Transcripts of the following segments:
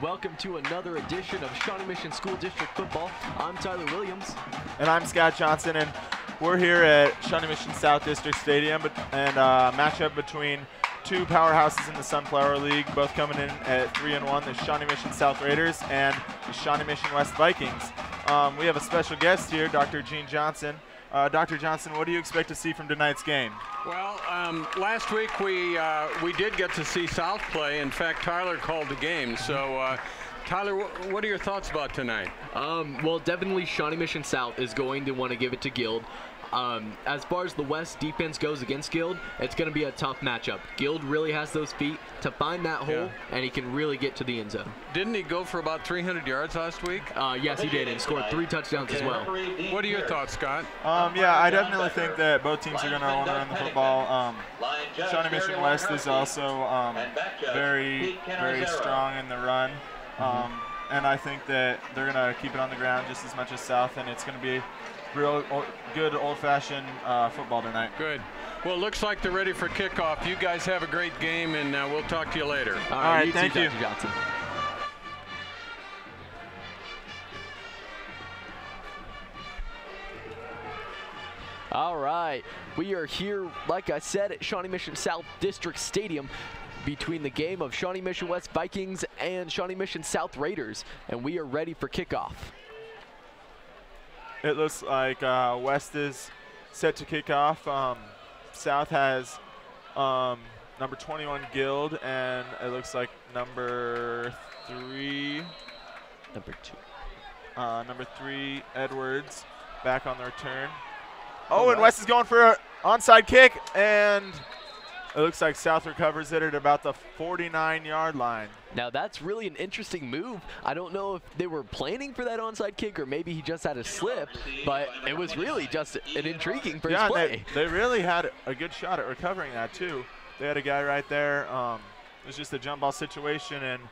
welcome to another edition of Shawnee Mission School District Football. I'm Tyler Williams. And I'm Scott Johnson, and we're here at Shawnee Mission South District Stadium, and a matchup between two powerhouses in the Sunflower League, both coming in at 3-1, the Shawnee Mission South Raiders and the Shawnee Mission West Vikings. We have a special guest here, Dr. Gene Johnson. Dr. Johnson, what do you expect to see from tonight's game? Well, last week we did get to see South play. In fact, Tyler called the game. So, Tyler, what are your thoughts about tonight? Well, definitely Shawnee Mission South is going to want to give it to Guild. As far as the West defense goes against Guild, it's going to be a tough matchup. Guild really has those feet to find that hole, and he can really get to the end zone. Didn't he go for about 300 yards last week? Yes, he did, and scored 3 touchdowns as well. What are your thoughts, Scott? Yeah, I definitely think that both teams are going to want to run the football. Shawnee Mission West is also very strong in the run, and I think that they're going to keep it on the ground just as much as South, and it's going to be real good old-fashioned football tonight. Good. Well, it looks like they're ready for kickoff. You guys have a great game, and we'll talk to you later. All right, thank you. Dr. Johnson. All right, we are here, like I said, at Shawnee Mission South District Stadium between the game of Shawnee Mission West Vikings and Shawnee Mission South Raiders, and we are ready for kickoff. It looks like West is set to kick off. South has number 21 Guild, and it looks like number 3 Edwards back on the return. Oh, and West is going for an onside kick, and it looks like South recovers it at about the 49-yard line. Now that's really an interesting move. I don't know if they were planning for that onside kick or maybe he just had a slip, but it was really just an intriguing first play. They really had a good shot at recovering that too. They had a guy right there. It was just a jump ball situation, and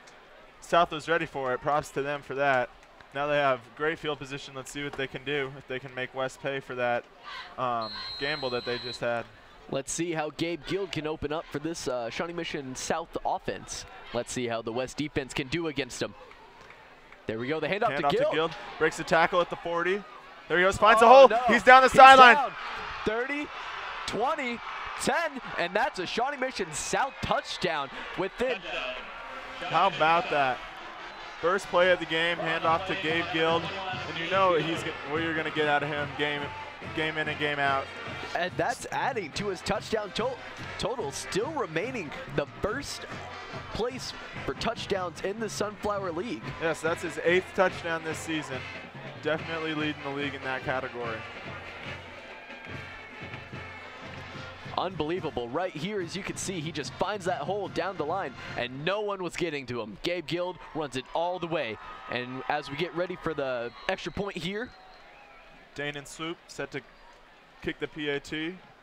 South was ready for it. Props to them for that. Now they have great field position. Let's see what they can do, if they can make West pay for that gamble that they just had. Let's see how Gabe Guild can open up for this Shawnee Mission South offense. Let's see how the West defense can do against them. There we go, the handoff to Guild. Breaks the tackle at the 40. There he goes, finds a hole. No. He's down the sideline. 30, 20, 10, and that's a Shawnee Mission South touchdown within. How about that? First play of the game, handoff to Gabe Guild, and you know what you're going to get out of him game in and game out. And that's adding to his touchdown total, still remaining the first place for touchdowns in the Sunflower League. Yes, that's his 8th touchdown this season. Definitely leading the league in that category. Unbelievable. Right here, as you can see, he just finds that hole down the line, and no one was getting to him. Gabe Guild runs it all the way. And as we get ready for the extra point here, Dane and Swoop set to kick the PAT.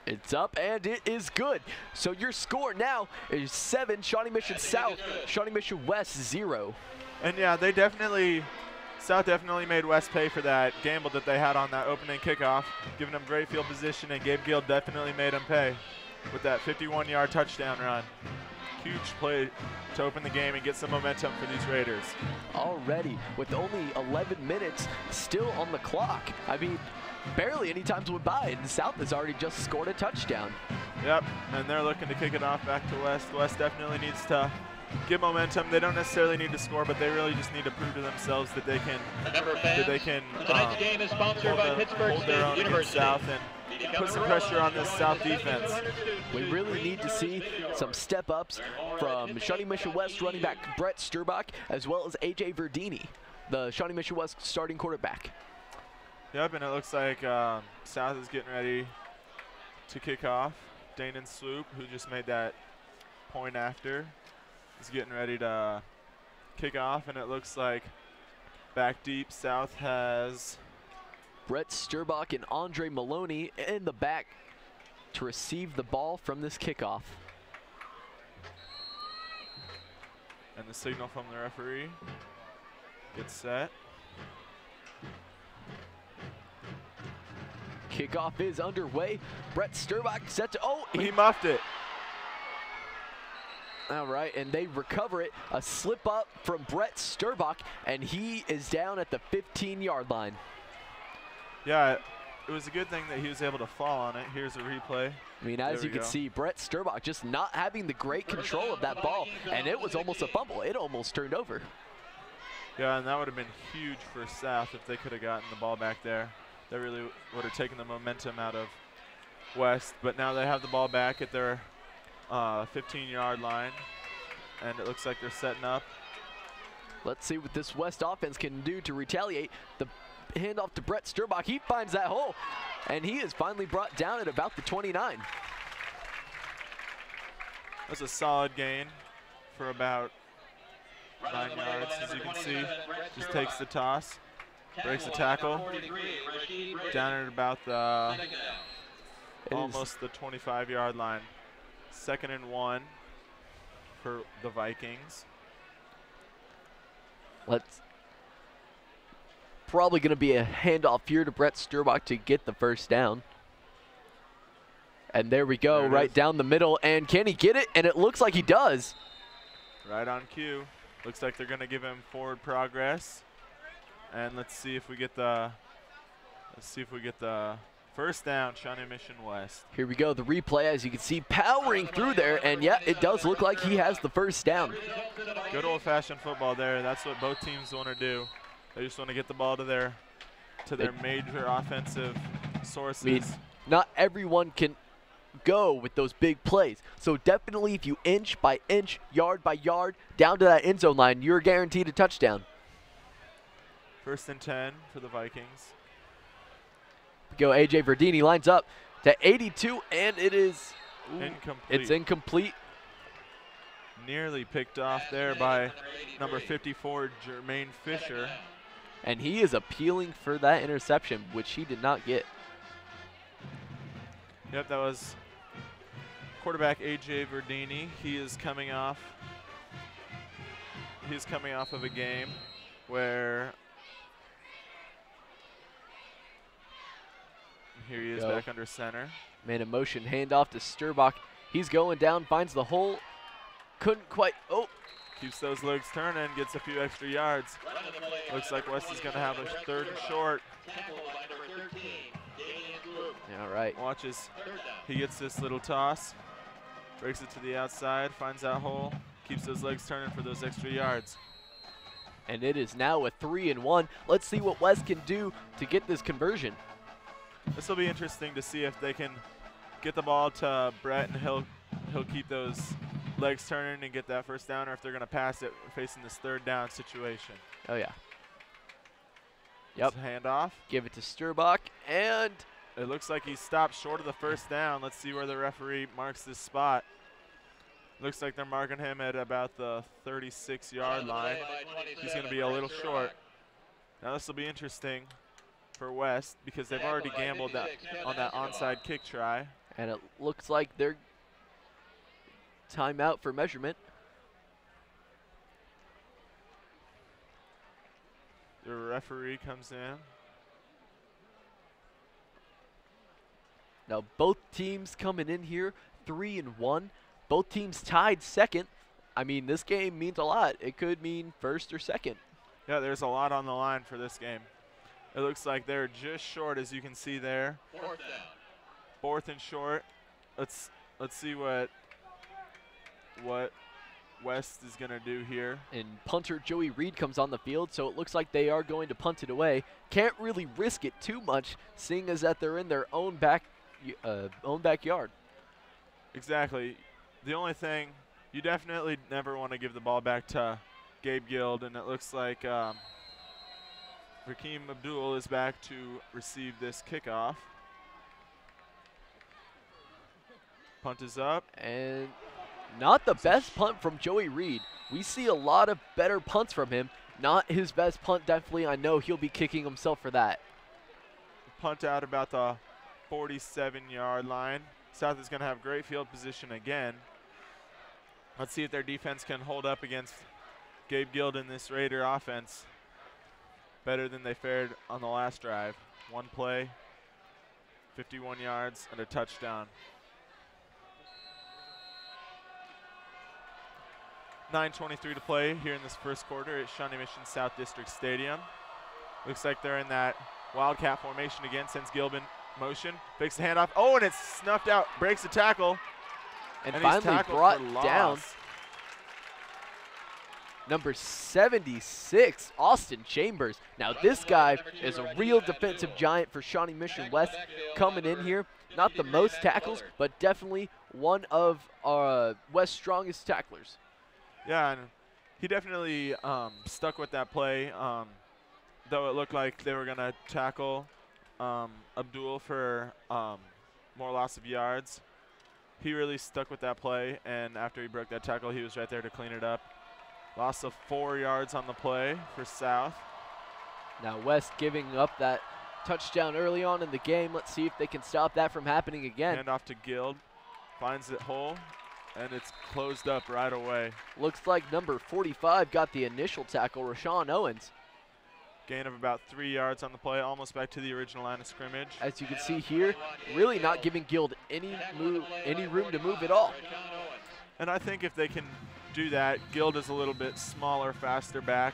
It's up, and it is good. So your score now is 7, Shawnee Mission South, Shawnee Mission West 0. And yeah, South definitely made West pay for that gamble that they had on that opening kickoff, giving them great field position, and Gabe Guild definitely made them pay with that 51-yard touchdown run. Huge play to open the game and get some momentum for these Raiders. Already, with only 11 minutes still on the clock. I mean, barely any times went by, and South has already just scored a touchdown. Yep, and they're looking to kick it off back to West. West definitely needs to get momentum. They don't necessarily need to score, but they really just need to prove to themselves that they can Tonight's game is sponsored by Pittsburgh State University. South and put some pressure on this South defense. We really need to see some step-ups from Shawnee Mission West running back Brett Sturbach, as well as A.J. Verdini, the Shawnee Mission West starting quarterback. Yep, and it looks like South is getting ready to kick off. Dane and Swoop, who just made that point after, is getting ready to kick off, and it looks like back deep South has Brett Sturbach and Andre Maloney in the back to receive the ball from this kickoff. And the signal from the referee gets set. Kickoff is underway. Brett Sturbach set to, oh! He muffed it. All right, and they recover it. A slip up from Brett Sturbach, and he is down at the 15-yard line. Yeah, it was a good thing that he was able to fall on it. Here's a replay. I mean, as you can see, Brett Sturbach just not having the great control of that ball, and it was almost a fumble. It almost turned over. Yeah, and that would have been huge for South if they could have gotten the ball back there. That really would have taken the momentum out of West, but now they have the ball back at their 15-yard line, and it looks like they're setting up. Let's see what this West offense can do to retaliate. The handoff to Brett Sturbach. He finds that hole, and he is finally brought down at about the 29. That's a solid gain for about 9 yards, as you can see. Just takes the toss, breaks the tackle, down at about the almost the 25-yard line. 2nd and 1 for the Vikings. Probably going to be a handoff here to Brett Sturbach to get the first down. And there we go, right down the middle. And can he get it? And it looks like he does. Right on cue. Looks like they're going to give him forward progress. And let's see if we get the first down, Shawnee Mission West. Here we go, the replay, as you can see, powering through there, and yeah, it does look like he has the first down. Good old-fashioned football there. That's what both teams want to do. They just want to get the ball to their major offensive sources. I mean, not everyone can go with those big plays. So definitely if you inch by inch, yard by yard, down to that end zone line, you're guaranteed a touchdown. 1st and 10 for the Vikings. Go AJ Verdini lines up to 82, and it is incomplete. It's incomplete. Nearly picked off there by number 54, Jermaine Fisher. And he is appealing for that interception, which he did not get. Yep, that was quarterback AJ Verdini. He is coming off of a game where here he is back under center. Man in motion, handoff to Sturbach. He's going down, finds the hole. Couldn't quite, Keeps those legs turning, gets a few extra yards. Looks like West is going to have a 3rd and short. All right. Watches, he gets this little toss, breaks it to the outside, finds that hole, keeps those legs turning for those extra yards. And it is now a 3 and 1. Let's see what West can do to get this conversion. This will be interesting to see if they can get the ball to Brett and he'll keep those legs turning and get that first down, or if they're going to pass it facing this 3rd down situation. Oh, yeah. Yep. Handoff. Give it to Sturbach, and it looks like he stopped short of the first down. Let's see where the referee marks this spot. Looks like they're marking him at about the 36-yard line. He's going to be a little short. Now this will be interesting for West because they've already gambled on that onside kick try. And it looks like they're timeout for measurement. The referee comes in. Now both teams coming in here 3 and 1. Both teams tied 2nd. I mean, this game means a lot. It could mean 1st or 2nd. Yeah, there's a lot on the line for this game. It looks like they're just short, as you can see there. 4th and short. Let's see what West is going to do here. And punter Joey Reed comes on the field, so it looks like they are going to punt it away. Can't really risk it too much, seeing as that they're in their own backyard. Exactly. The only thing, you definitely never want to give the ball back to Gabe Guild, and it looks like Rakeem Abdul is back to receive this kickoff. Punt is up. And not the best punt from Joey Reed. We see a lot of better punts from him. Not his best punt, definitely. I know he'll be kicking himself for that. Punt out about the 47-yard line. South is going to have great field position again. Let's see if their defense can hold up against Gabe Guild in this Raider offense better than they fared on the last drive. 1 play, 51 yards, and a touchdown. 9:23 to play here in this first quarter at Shawnee Mission South District Stadium. Looks like they're in that wildcat formation again, sends Gilbin motion, fakes the handoff. Oh, and it's snuffed out, breaks the tackle. And he's finally tackled brought for down loss. number 76, Austin Chambers. Now this guy is a real defensive giant for Shawnee Mission West coming in here. Not the most tackles, but definitely one of West's strongest tacklers. Yeah, and he definitely stuck with that play, though it looked like they were going to tackle Abdul for more loss of yards. He really stuck with that play, and after he broke that tackle, he was right there to clean it up. Loss of 4 yards on the play for South. Now West giving up that touchdown early on in the game. Let's see if they can stop that from happening again. Hand off to Guild, finds it whole, and it's closed up right away. Looks like number 45 got the initial tackle, Rashawn Owens. Gain of about 3 yards on the play, almost back to the original line of scrimmage. As you can see here, really not giving Guild any room to move at all. And I think if they can do that, Guild is a little bit smaller, faster back.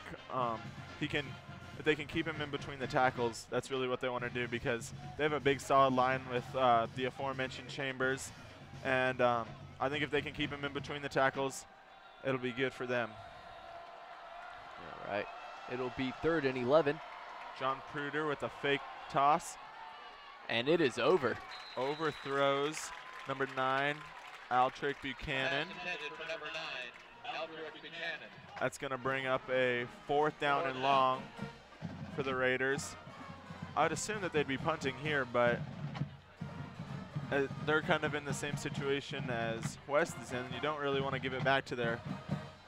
If they can keep him in between the tackles, that's really what they want to do, because they have a big solid line with the aforementioned Chambers. And I think if they can keep him in between the tackles, it'll be good for them. All right. It'll be 3rd and 11. John Pruder with a fake toss. And it is over. Overthrows number 9, Altrick Buchanan. That's going to bring up a 4th down and long for the Raiders. I would assume that they'd be punting here, but they're kind of in the same situation as West is in. You don't really want to give it back to their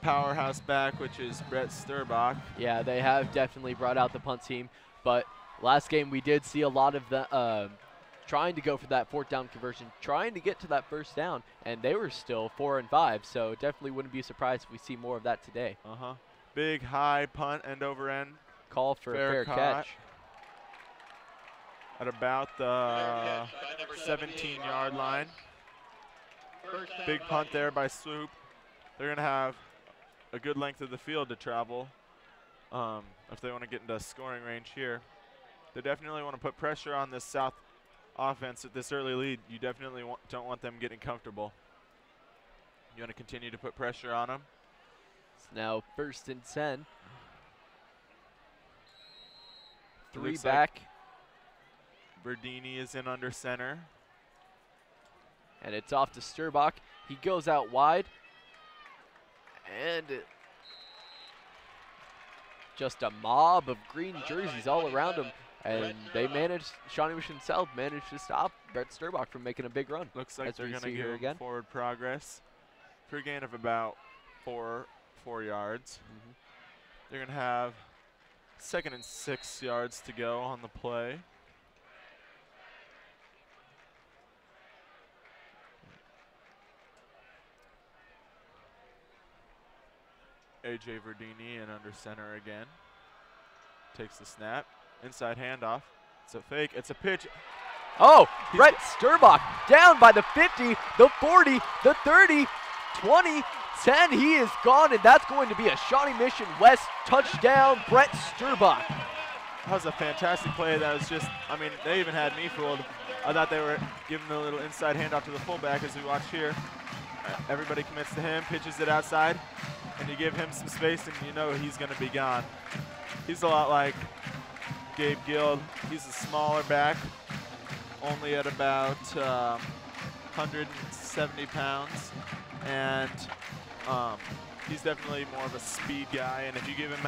powerhouse back, which is Brett Sturbach. Yeah, they have definitely brought out the punt team, but last game we did see a lot of the trying to go for that 4th down conversion, trying to get to that 1st down, and they were still 4 and 5, so definitely wouldn't be surprised if we see more of that today. Big high punt, end over end. Call for a fair catch. At about the 17-yard line. Big punt there by Swoop. They're going to have a good length of the field to travel if they want to get into scoring range here. They definitely want to put pressure on this South offense at this early lead. You definitely don't want them getting comfortable. You want to continue to put pressure on them. It's now 1st and 10. 3 Looks back. Like Verdini is in under center. And it's off to Sturbach. He goes out wide. And just a mob of green jerseys all around him. And they managed, Shawnee Mission South managed to stop Brett Sturbach from making a big run. Looks like they're going to give him forward progress for a gain of about 4 yards. They're going to have 2nd and 6 yards to go on the play. AJ Verdini in under center again. Takes the snap. Inside handoff. It's a fake. It's a pitch. Oh, Brett Sturbach down by the 50, the 40, the 30, 20, 10. He is gone, and that's going to be a Shawnee Mission West touchdown. Brett Sturbach. That was a fantastic play. That was just, I mean, they even had me fooled. I thought they were giving a little inside handoff to the fullback, as we watch here. Everybody commits to him, pitches it outside, and you give him some space, and you know he's going to be gone. He's a lot like Gabe Guild. He's a smaller back, only at about 170 pounds, and he's definitely more of a speed guy, and if you give him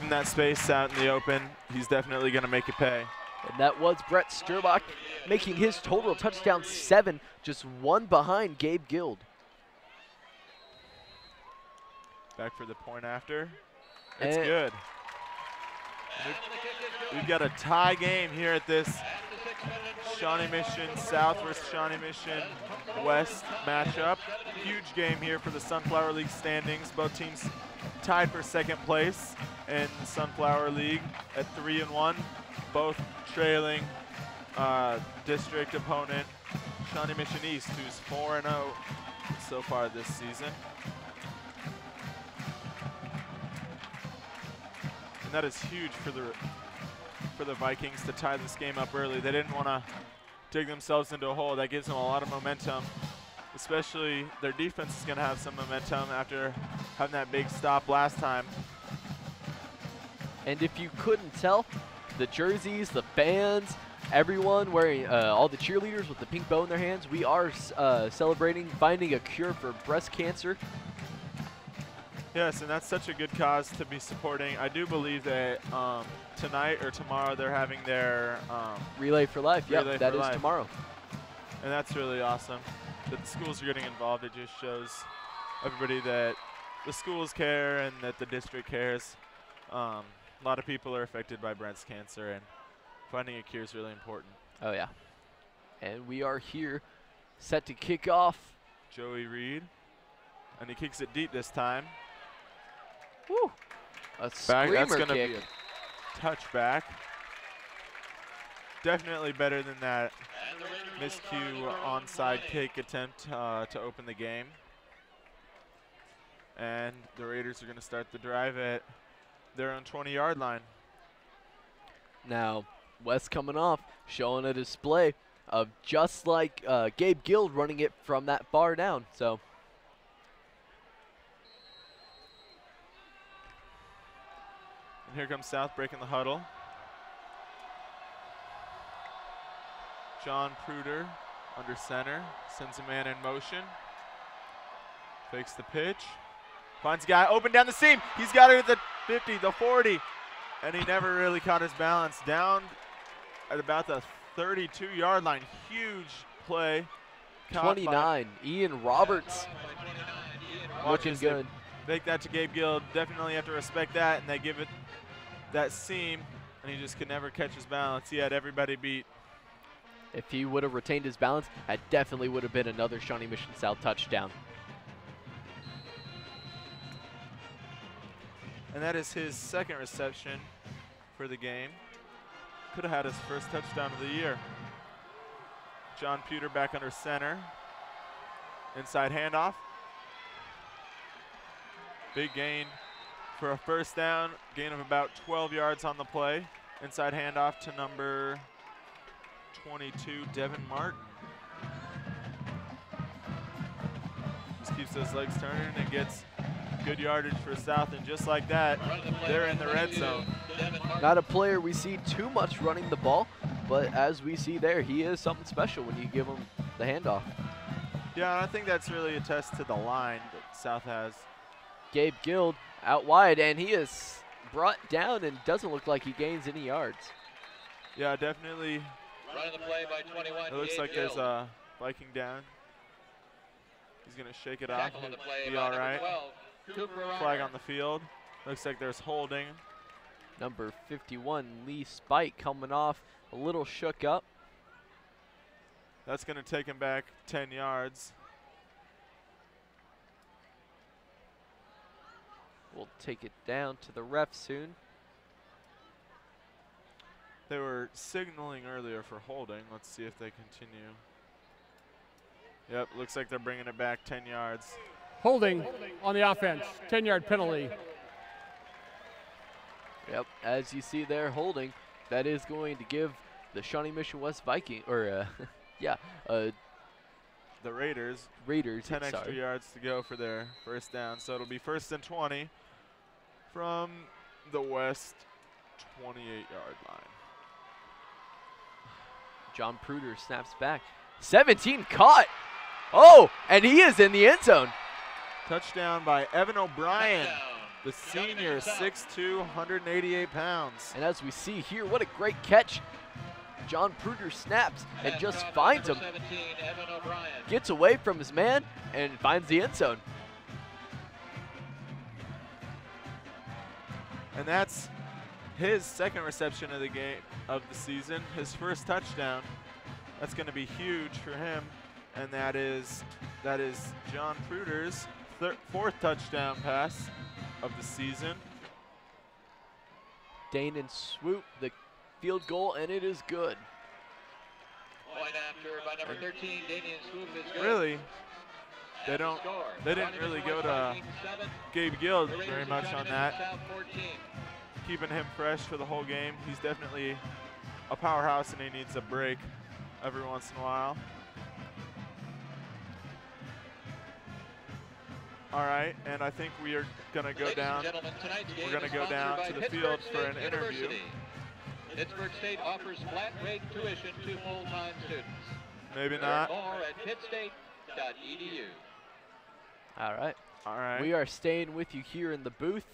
that space out in the open, he's definitely going to make you pay. And that was Brett Sturbach making his total touchdown 7, just 1 behind Gabe Guild. Back for the point after. It's good. We've got a tie game here at this Shawnee Mission South versus Shawnee Mission West matchup. Huge game here for the Sunflower League standings. Both teams tied for 2nd place in the Sunflower League at 3-1. Both trailing district opponent Shawnee Mission East, who's 4-0 so far this season. and that is huge for the Vikings to tie this game up early. They didn't want to dig themselves into a hole. That gives them a lot of momentum, especially their defense is going to have some momentum after having that big stop last time. And if you couldn't tell, the jerseys, the fans, everyone wearing, all the cheerleaders with the pink bow in their hands, we are celebrating finding a cure for breast cancer. Yes, and that's such a good cause to be supporting. I do believe that tonight or tomorrow they're having their Relay for Life. Relay Yep, that for is Life. tomorrow. And that's really awesome that the schools are getting involved. It just shows everybody that the schools care and that the district cares. A lot of people are affected by breast cancer, and finding a cure is really important. Oh, yeah. And we are here set to kick off. Joey Reed, and he kicks it deep this time. Woo! A Back, screamer that's going to kick. be a touchback. Definitely better than that miscue onside kick attempt to open the game. And the Raiders are going to start the drive at their own 20-yard line. Now, West coming off, showing a display of just like Gabe Guild running it from that far down. So, and here comes South breaking the huddle. John Pruder under center, sends a man in motion. Fakes the pitch. Finds a guy open down the seam. He's got it at the 50, the 40. And he never really caught his balance. Down at about the 32-yard line. Huge play. 29, Ian Roberts looking good. Make that to Gabe Guild. Definitely have to respect that. And they give it that seam. And he just could never catch his balance. He had everybody beat. If he would have retained his balance, that definitely would have been another Shawnee Mission South touchdown. And that is his second reception for the game. Could have had his first touchdown of the year. John Pewter back under center. Inside handoff. Big gain for a first down. Gain of about 12 yards on the play. Inside handoff to number 22, Devin Martin. Just keeps those legs turning and gets good yardage for South, and just like that, they're in the red zone. Not a player we see too much running the ball, but as we see there, he is something special when you give him the handoff. Yeah, I think that's really a test to the line that South has. Gabe Guild out wide, and he is brought down and doesn't look like he gains any yards. Yeah, definitely. Running the play by 21. It looks like there's a Viking down. He's going to shake it off. Tackle on the play Be by all number right. 12, Cooper Flag Armour. on the field. Looks like there's holding. Number 51, Lee Spike, coming off a little shook up. That's going to take him back 10 yards. We'll take it down to the ref soon. They were signaling earlier for holding. Let's see if they continue. Yep, looks like they're bringing it back 10 yards. Holding on the offense, 10-yard penalty. Yep, as you see there, holding. That is going to give the Shawnee Mission West Viking, or The Raiders, Raiders, 10 extra sorry. yards to go for their first down. So it'll be 1st and 20 from the West 28-yard line. John Pruder snaps back. 17 caught. Oh, and he is in the end zone. Touchdown by Evan O'Brien, Touchdown. the senior, 6'2", 188 pounds. And as we see here, what a great catch. John Pruder snaps and just finds him. 17, Evan O'Brien. Gets away from his man and finds the end zone. And that's his second reception of the game, of the season, his first touchdown. That's going to be huge for him, and that is John Pruder's fourth touchdown pass of the season. Dane and swoop the field goal, and it is good. Point after by number 13, Damian Swoop is good. Really, they And the don't. score, They didn't Shawnee really Mission go West to Vikings 7, Gabe Guild the Raiders very of much Shawnee on Mission that. South 14. keeping him fresh for the whole game. He's definitely a powerhouse, and he needs a break every once in a while. All right, and I think we are going to go down. We're going to go down to the field for an interview. Pittsburgh State offers flat rate tuition to full-time students. Maybe Learn not. more at pittstate.edu. All right. All right. We are staying with you here in the booth.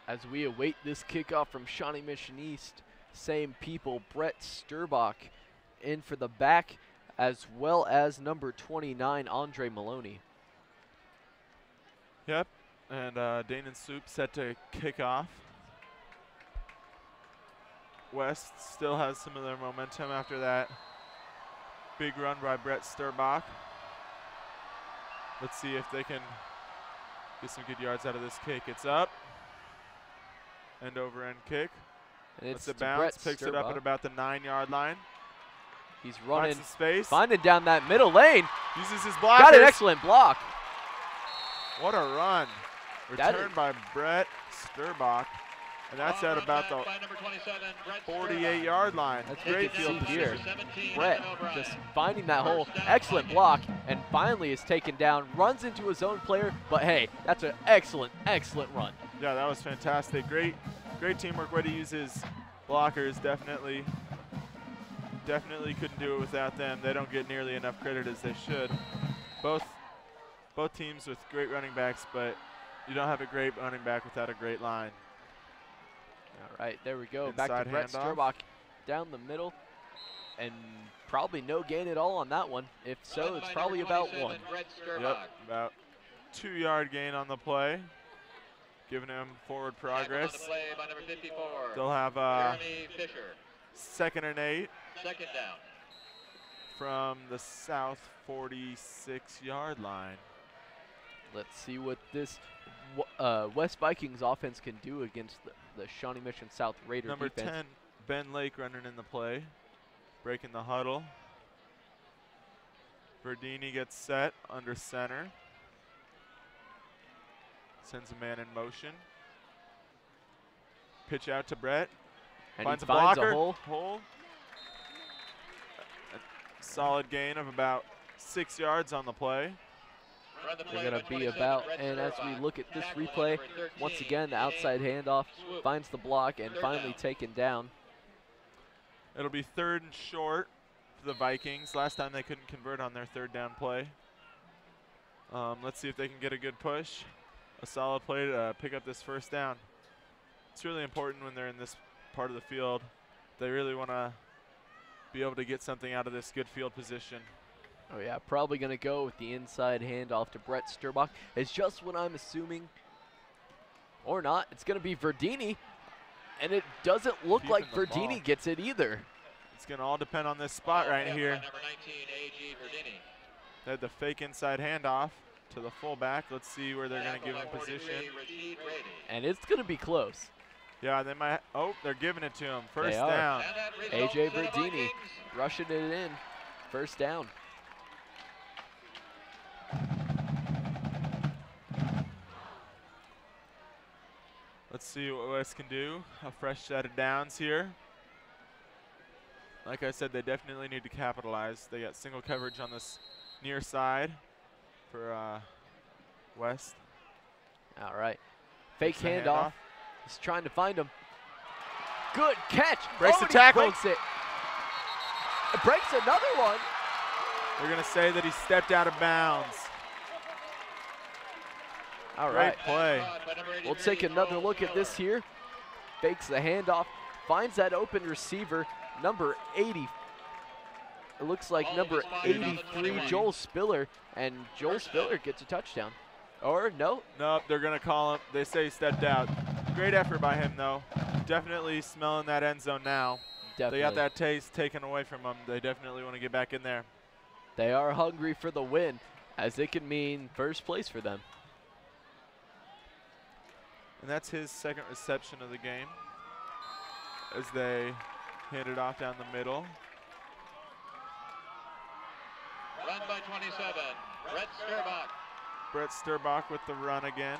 As we await this kickoff from Shawnee Mission East, same people, Brett Sturbach in for the back, as well as number 29, Andre Maloney. Yep, and Dane and Soup set to kick off. West still has some of their momentum after that big run by Brett Sturbach. Let's see if they can get some good yards out of this kick. It's up. End over end kick. And it's a bounce, picks it up at about the 9-yard line. He's running, some space. finding down that middle lane. Uses his blockers. Got an excellent block. What a run. Returned by Brett Sturbach. And that's at about the 48-yard line. That's great field here. position. Brett just finding that hole. Excellent block, and finally is taken down. Runs into his own player, but hey, that's an excellent, excellent run. Yeah, that was fantastic. Great teamwork. Way to use his blockers. Definitely couldn't do it without them. They don't get nearly enough credit as they should. Both teams with great running backs, but you don't have a great running back without a great line. All right, there we go. Inside Back to Brett handoff. Sturbach down the middle, and probably no gain at all on that one. If so, it's probably about 1. Yep, about 2-yard gain on the play, giving him forward progress. They'll have 2nd and 8. Second down. From the south 46-yard line. Let's see what this West Vikings offense can do against the Shawnee Mission South Raider Number defense. 10, Ben Lake running in the play, breaking the huddle. Verdini gets set under center. Sends a man in motion. Pitch out to Brett. And finds he a finds blocker. a hole. A solid gain of about 6 yards on the play. They're going to be about, and as we look at this replay, once again, the outside handoff finds the block and finally taken down. It'll be 3rd and short for the Vikings. Last time they couldn't convert on their 3rd down play. Let's see if they can get a good push. A solid play to pick up this 1st down. It's really important when they're in this part of the field. They really want to be able to get something out of this good field position. Oh yeah, probably going to go with the inside handoff to Brett Sturbach. It's just what I'm assuming, or not. It's going to be Verdini, and it doesn't look like Verdini gets it either. It's going to all depend on this spot right here. They had the fake inside handoff to the fullback. Let's see where they're going to give him position. And it's going to be close. Yeah, they might. Oh, they're giving it to him. 1st They are. down. AJ Verdini rushing it in. 1st down. Let's see what West can do. A fresh set of downs here. Like I said, they definitely need to capitalize. They got single coverage on this near side for West. All right. Fake handoff. He's trying to find him. Good catch. Breaks the tackle. Breaks it. It breaks another one. They're going to say that he stepped out of bounds. All Great right. play. We'll take another look at this here. Fakes the handoff. Finds that open receiver. Number 80. It looks like number 83, Joel Spiller. And Joel Spiller gets a touchdown. Or no? Nope, they're going to call him. They say he stepped out. Great effort by him, though. Definitely smelling that end zone now. Definitely. They got that taste taken away from them. They definitely want to get back in there. They are hungry for the win, as it can mean 1st place for them. And that's his 2nd reception of the game as they hand it off down the middle. Run by 27, Brett Sturbach. Brett Sturbach with the run again.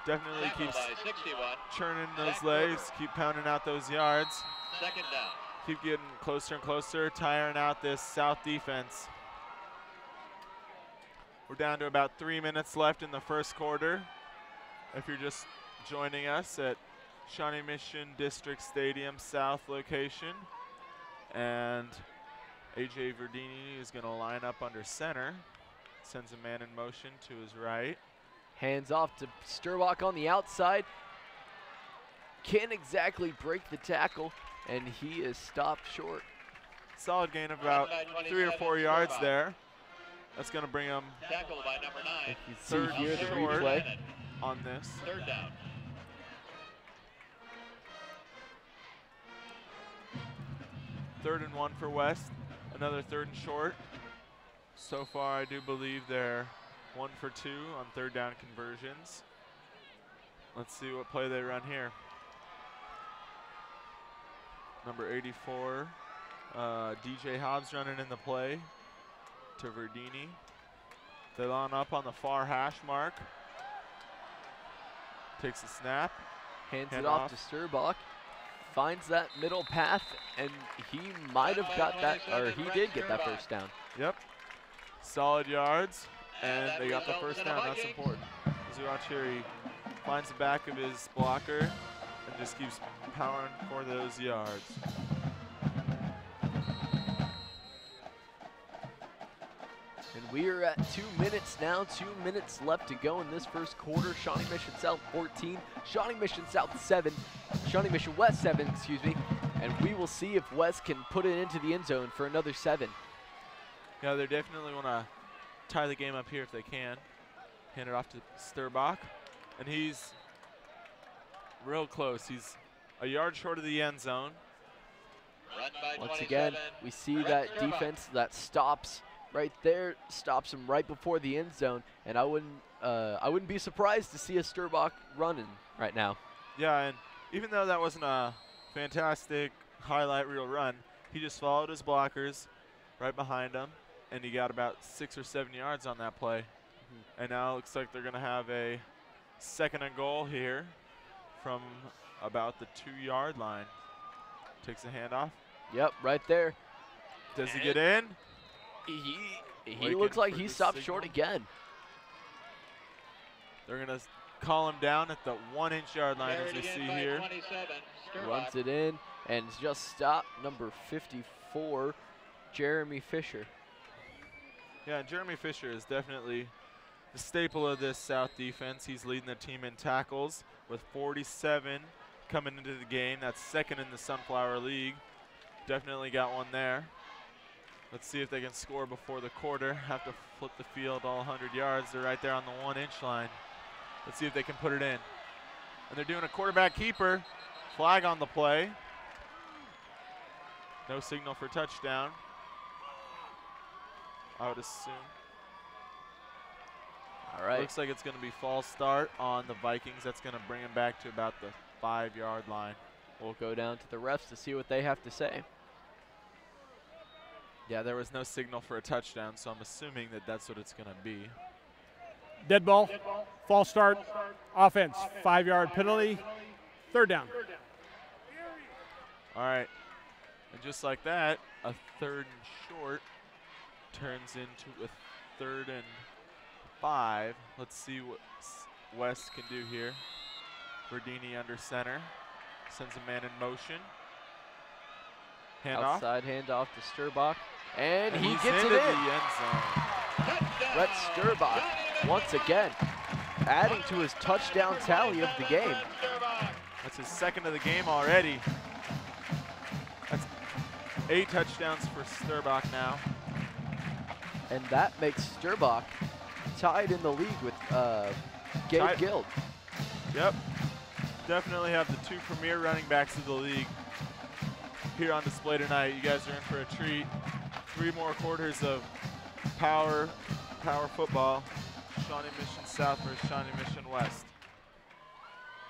Definitely keeps by 61. churning those legs, keep pounding out those yards. Second down. Keep getting closer and closer, tiring out this South defense. We're down to about 3 minutes left in the first quarter. If you're just joining us at Shawnee Mission District Stadium South location. And AJ Verdini is going to line up under center. Sends a man in motion to his right. Hands off to Sturbach on the outside. Can't exactly break the tackle, and he is stopped short. Solid gain of about 3 or 4 yards there. That's going to bring him Tackled by number 9. You can see here the short replay. on this. Third down. Third and 1 for West. Another 3rd and short. So far, I do believe they're 1 for 2 on 3rd down conversions. Let's see what play they run here. Number 84, DJ Hobbs running in the play to Verdini. They line up on the far hash mark. Takes a snap. Hands it off to Sturbach. Finds that middle path, and he might have got that, or he did get that first down. Yep. Solid yards, and they got the first down. That's important. As we watch here, he finds the back of his blocker and just keeps powering for those yards. And we are at 2 minutes now, 2 minutes left to go in this first quarter. Shawnee Mission South 14, Shawnee Mission South 7, Shawnee Mission West 7, excuse me. And we will see if West can put it into the end zone for another 7. Yeah, they definitely want to tie the game up here if they can. Hand it off to Sturbach, and he's real close. He's a yard short of the end zone. Once again, we see that defense that stops right there, stops him right before the end zone, and I wouldn't be surprised to see a Sturbach running right now. Yeah, and even though that wasn't a fantastic highlight reel run, he just followed his blockers right behind him, and he got about 6 or 7 yards on that play. And now it looks like they're going to have a 2nd and goal here from about the 2-yard line. Takes a handoff. Yep, right there. Does he get in? He looks like he stopped short again. They're going to call him down at the 1-inch yard line, as we see here. Runs it in and just stopped. Number 54, Jeremy Fisher. Yeah, and Jeremy Fisher is definitely the staple of this South defense. He's leading the team in tackles with 47 coming into the game. That's 2nd in the Sunflower League. Definitely got one there. Let's see if they can score before the quarter. Have to flip the field all 100 yards. They're right there on the 1-inch line. Let's see if they can put it in. And they're doing a quarterback keeper. Flag on the play. No signal for touchdown, I would assume. All right. Looks like it's going to be false start on the Vikings. That's going to bring them back to about the 5-yard line. We'll go down to the refs to see what they have to say. Yeah, there was no signal for a touchdown, so I'm assuming that that's what it's going to be. Dead ball, false start, offense, 5-yard penalty, 3rd down. All right. And just like that, a 3rd and short turns into a 3rd and 5. Let's see what West can do here. Verdini under center. Sends a man in motion. Handoff. Outside handoff to Sturbach. And he gets it into in. the end zone. Brett Sturbach, once again, adding to his touchdown tally of the game. That's his 2nd of the game already. That's 8 touchdowns for Sturbach now. And that makes Sturbach tied in the league with Gabe Guild. Yep. Definitely have the 2 premier running backs of the league here on display tonight. You guys are in for a treat. 3 more quarters of power football. Shawnee Mission South versus Shawnee Mission West.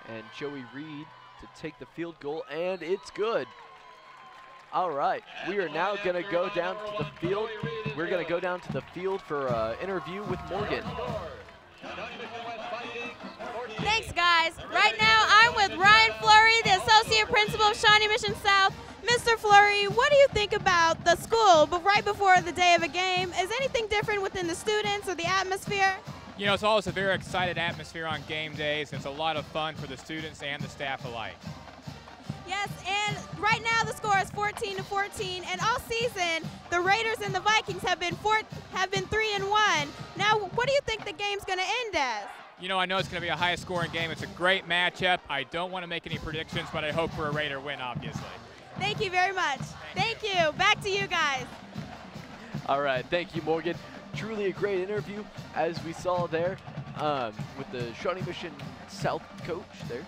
And Joey Reed to take the field goal, and it's good. All right, we are now going to go down to the field. We're going to go down to the field for an interview with Morgan. Thanks, guys. Right now, I'm with Ryan Fleury, the Associate Principal of Shawnee Mission South. Mr. Fleury, what do you think about the school, but right before the day of a game? Is anything different within the students or the atmosphere? You know, it's always a very excited atmosphere on game days. It's a lot of fun for the students and the staff alike. Yes, and right now the score is 14-14, and all season the Raiders and the Vikings have been 3-1. Now, what do you think the game's going to end as? You know, I know it's going to be a high-scoring game. It's a great matchup. I don't want to make any predictions, but I hope for a Raider win, obviously. Thank you very much. Thank you. Back to you guys. All right, thank you, Morgan. Truly a great interview, as we saw there with the Shawnee Mission South coach there.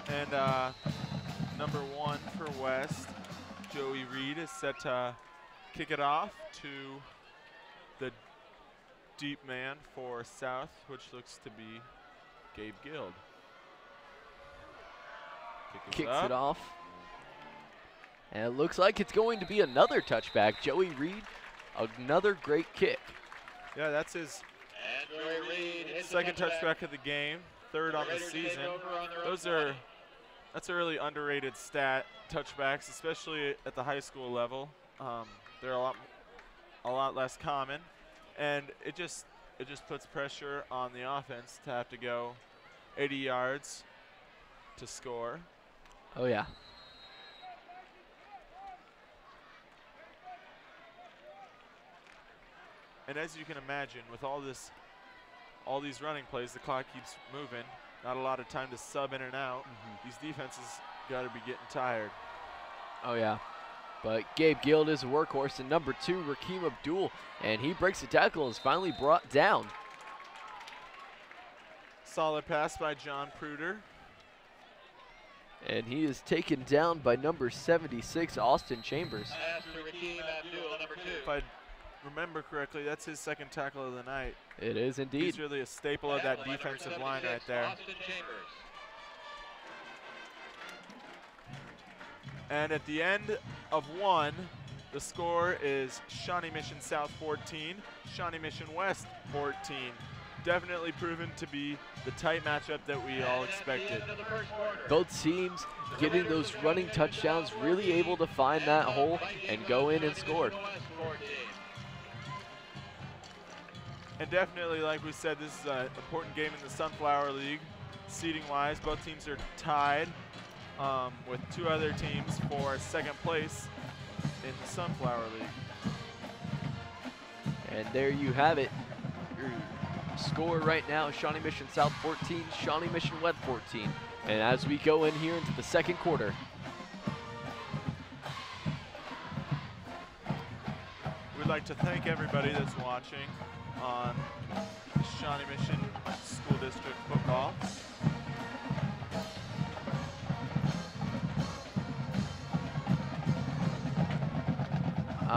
And number 1 for West, Joey Reed, is set to kick it off to the deep man for South, which looks to be Gabe Guild. Kicks it off. And it looks like it's going to be another touchback. Joey Reed, another great kick. Yeah, that's his second touchback of the game, third on the season. That's a really underrated stat, touchbacks, especially at the high school level. They're a lot less common, and it just puts pressure on the offense to have to go 80 yards to score. Oh yeah. And as you can imagine, with all these running plays, the clock keeps moving. Not a lot of time to sub in and out. These defenses got to be getting tired. Oh yeah. But Gabe Guild is a workhorse, and number 2, Rakeem Abdul, and he breaks the tackle and is finally brought down. Solid pass by John Pruder. And he is taken down by number 76, Austin Chambers. If I remember correctly, that's his second tackle of the night. It is indeed. He's really a staple of that defensive line right there. And at the end of 1, the score is Shawnee Mission South 14, Shawnee Mission West 14. Definitely proven to be the tight matchup that we all expected. Both teams getting those running touchdowns, really able to find that hole and go in and score. And definitely, like we said, this is an important game in the Sunflower League. Seeding-wise, both teams are tied with 2 other teams for second place in the Sunflower League. And there you have it. Your score right now, Shawnee Mission South 14, Shawnee Mission West 14. And as we go in here into the second quarter, we'd like to thank everybody that's watching on Shawnee Mission School District Football.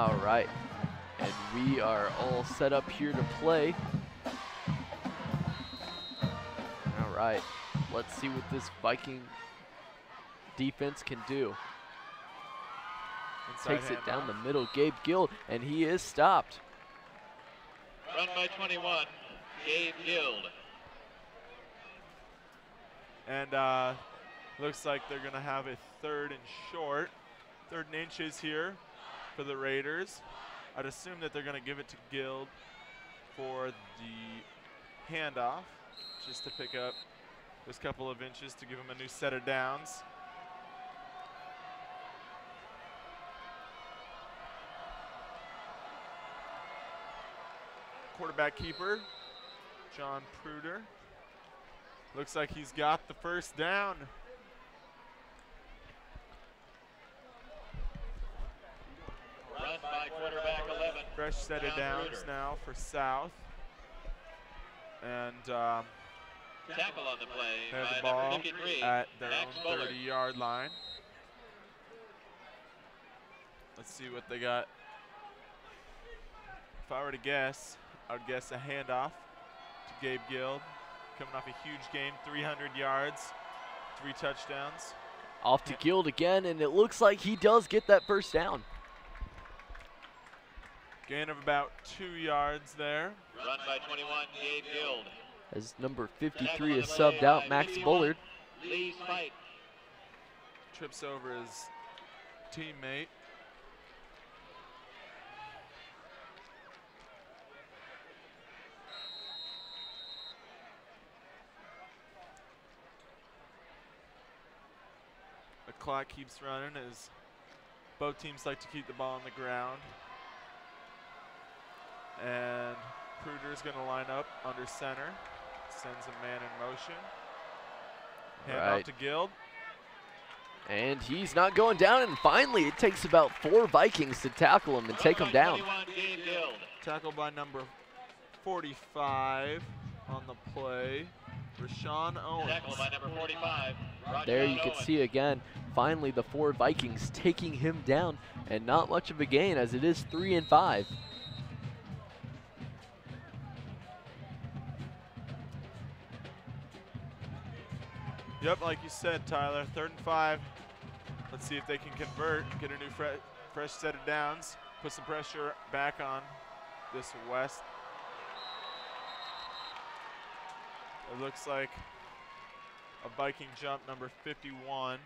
all right. And we are all set up here to play. All right, let's see what this Viking defense can do. Takes it down the middle, Gabe Guild, and he is stopped. Run by 21, Gabe Guild. And looks like they're going to have a 3rd and short. 3rd and inches here for the Raiders. I'd assume that they're going to give it to Guild for the handoff, just to pick up this couple of inches to give him a new set of downs. Quarterback keeper, John Pruder. Looks like he's got the first down. Run by quarterback 11. Fresh set of downs now for South. And tackle on the play they have by the ball number 53, at their Max own Bullard. 30-yard line. Let's see what they got. If I were to guess, I would guess a handoff to Gabe Guild. Coming off a huge game, 300 yards, 3 touchdowns. Off to Guild again, and it looks like he does get that first down. Gain of about 2 yards there. Run by 21, Gabe Guild. as number 53 is subbed out, Max Bullard. Lee Spite. Trips over his teammate. The clock keeps running as both teams like to keep the ball on the ground. And Pruder's going to line up under center. Sends a man in motion. Hand off to Guild. And he's not going down, and finally it takes about 4 Vikings to tackle him and take him down. Tackled by number 45 on the play, Rashawn Owens. Tackled by number 45. There you can see again, finally the 4 Vikings taking him down, and not much of a gain as it is 3 and 5. Yep, like you said, Tyler, 3rd and 5. Let's see if they can convert, get a new fresh set of downs, put some pressure back on this West. It looks like a Viking jump, number 51.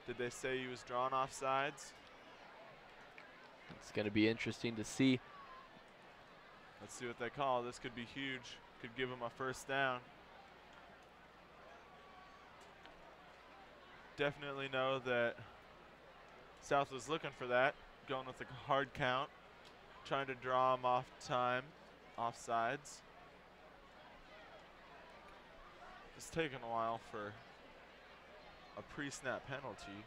Did they say he was drawn off sides? It's going to be interesting to see. Let's see what they call. This could be huge. Could give him a 1st down. Definitely know that South was looking for that, going with a hard count, trying to draw him off time, off sides. It's taken a while for a pre-snap penalty.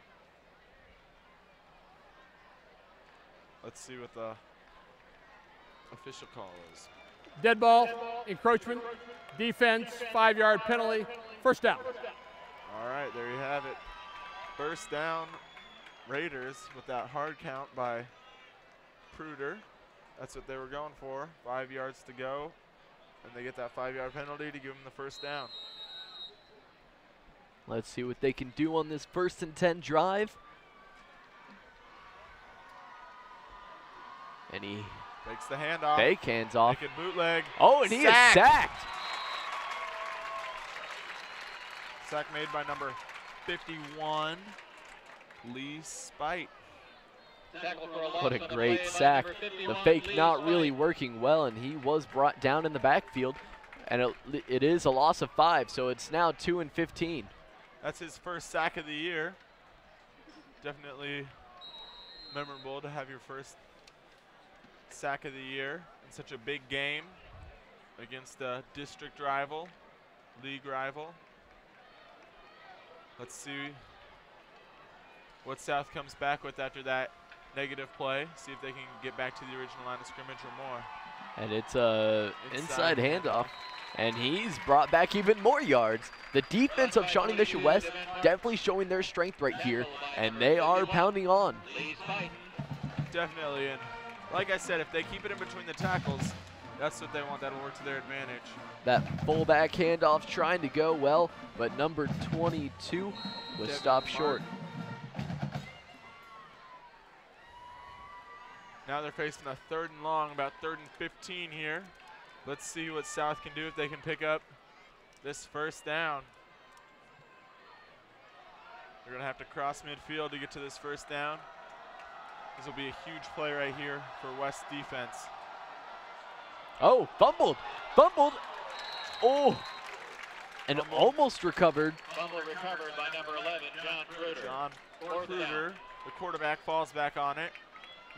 Let's see what the official call is. Dead ball, encroachment, defense, 5-yard penalty, 1st down. All right, there you have it. 1st down, Raiders with that hard count by Pruder. That's what they were going for. 5 yards to go, and they get that 5-yard penalty to give them the 1st down. Let's see what they can do on this 1st and 10 drive. And he takes the handoff. Fake hands off. Naked bootleg. Oh, and he is sacked. Sack made by number 51, Lee Spite. What a great sack. The fake not really working well, and he was brought down in the backfield. And it is a loss of 5, so it's now 2 and 15. That's his 1st sack of the year. Definitely memorable to have your 1st sack of the year in such a big game against a district rival, league rival. Let's see what South comes back with after that negative play. See if they can get back to the original line of scrimmage or more. And it's a inside handoff. And he's brought back even more yards. The defense of Shawnee Mission West definitely showing their strength right here, and they are pounding on. Definitely, and like I said, if they keep it in between the tackles, that's what they want. That'll work to their advantage. That fullback handoff trying to go well, but number 22 was stopped short. Now they're facing a 3rd and long, about 3rd and 15 here. Let's see what South can do if they can pick up this 1st down. They're going to have to cross midfield to get to this 1st down. This will be a huge play right here for West defense. Oh, fumbled. Oh, and almost recovered. Fumble recovered by number 11, John Pruder. John Pruder, the quarterback, falls back on it.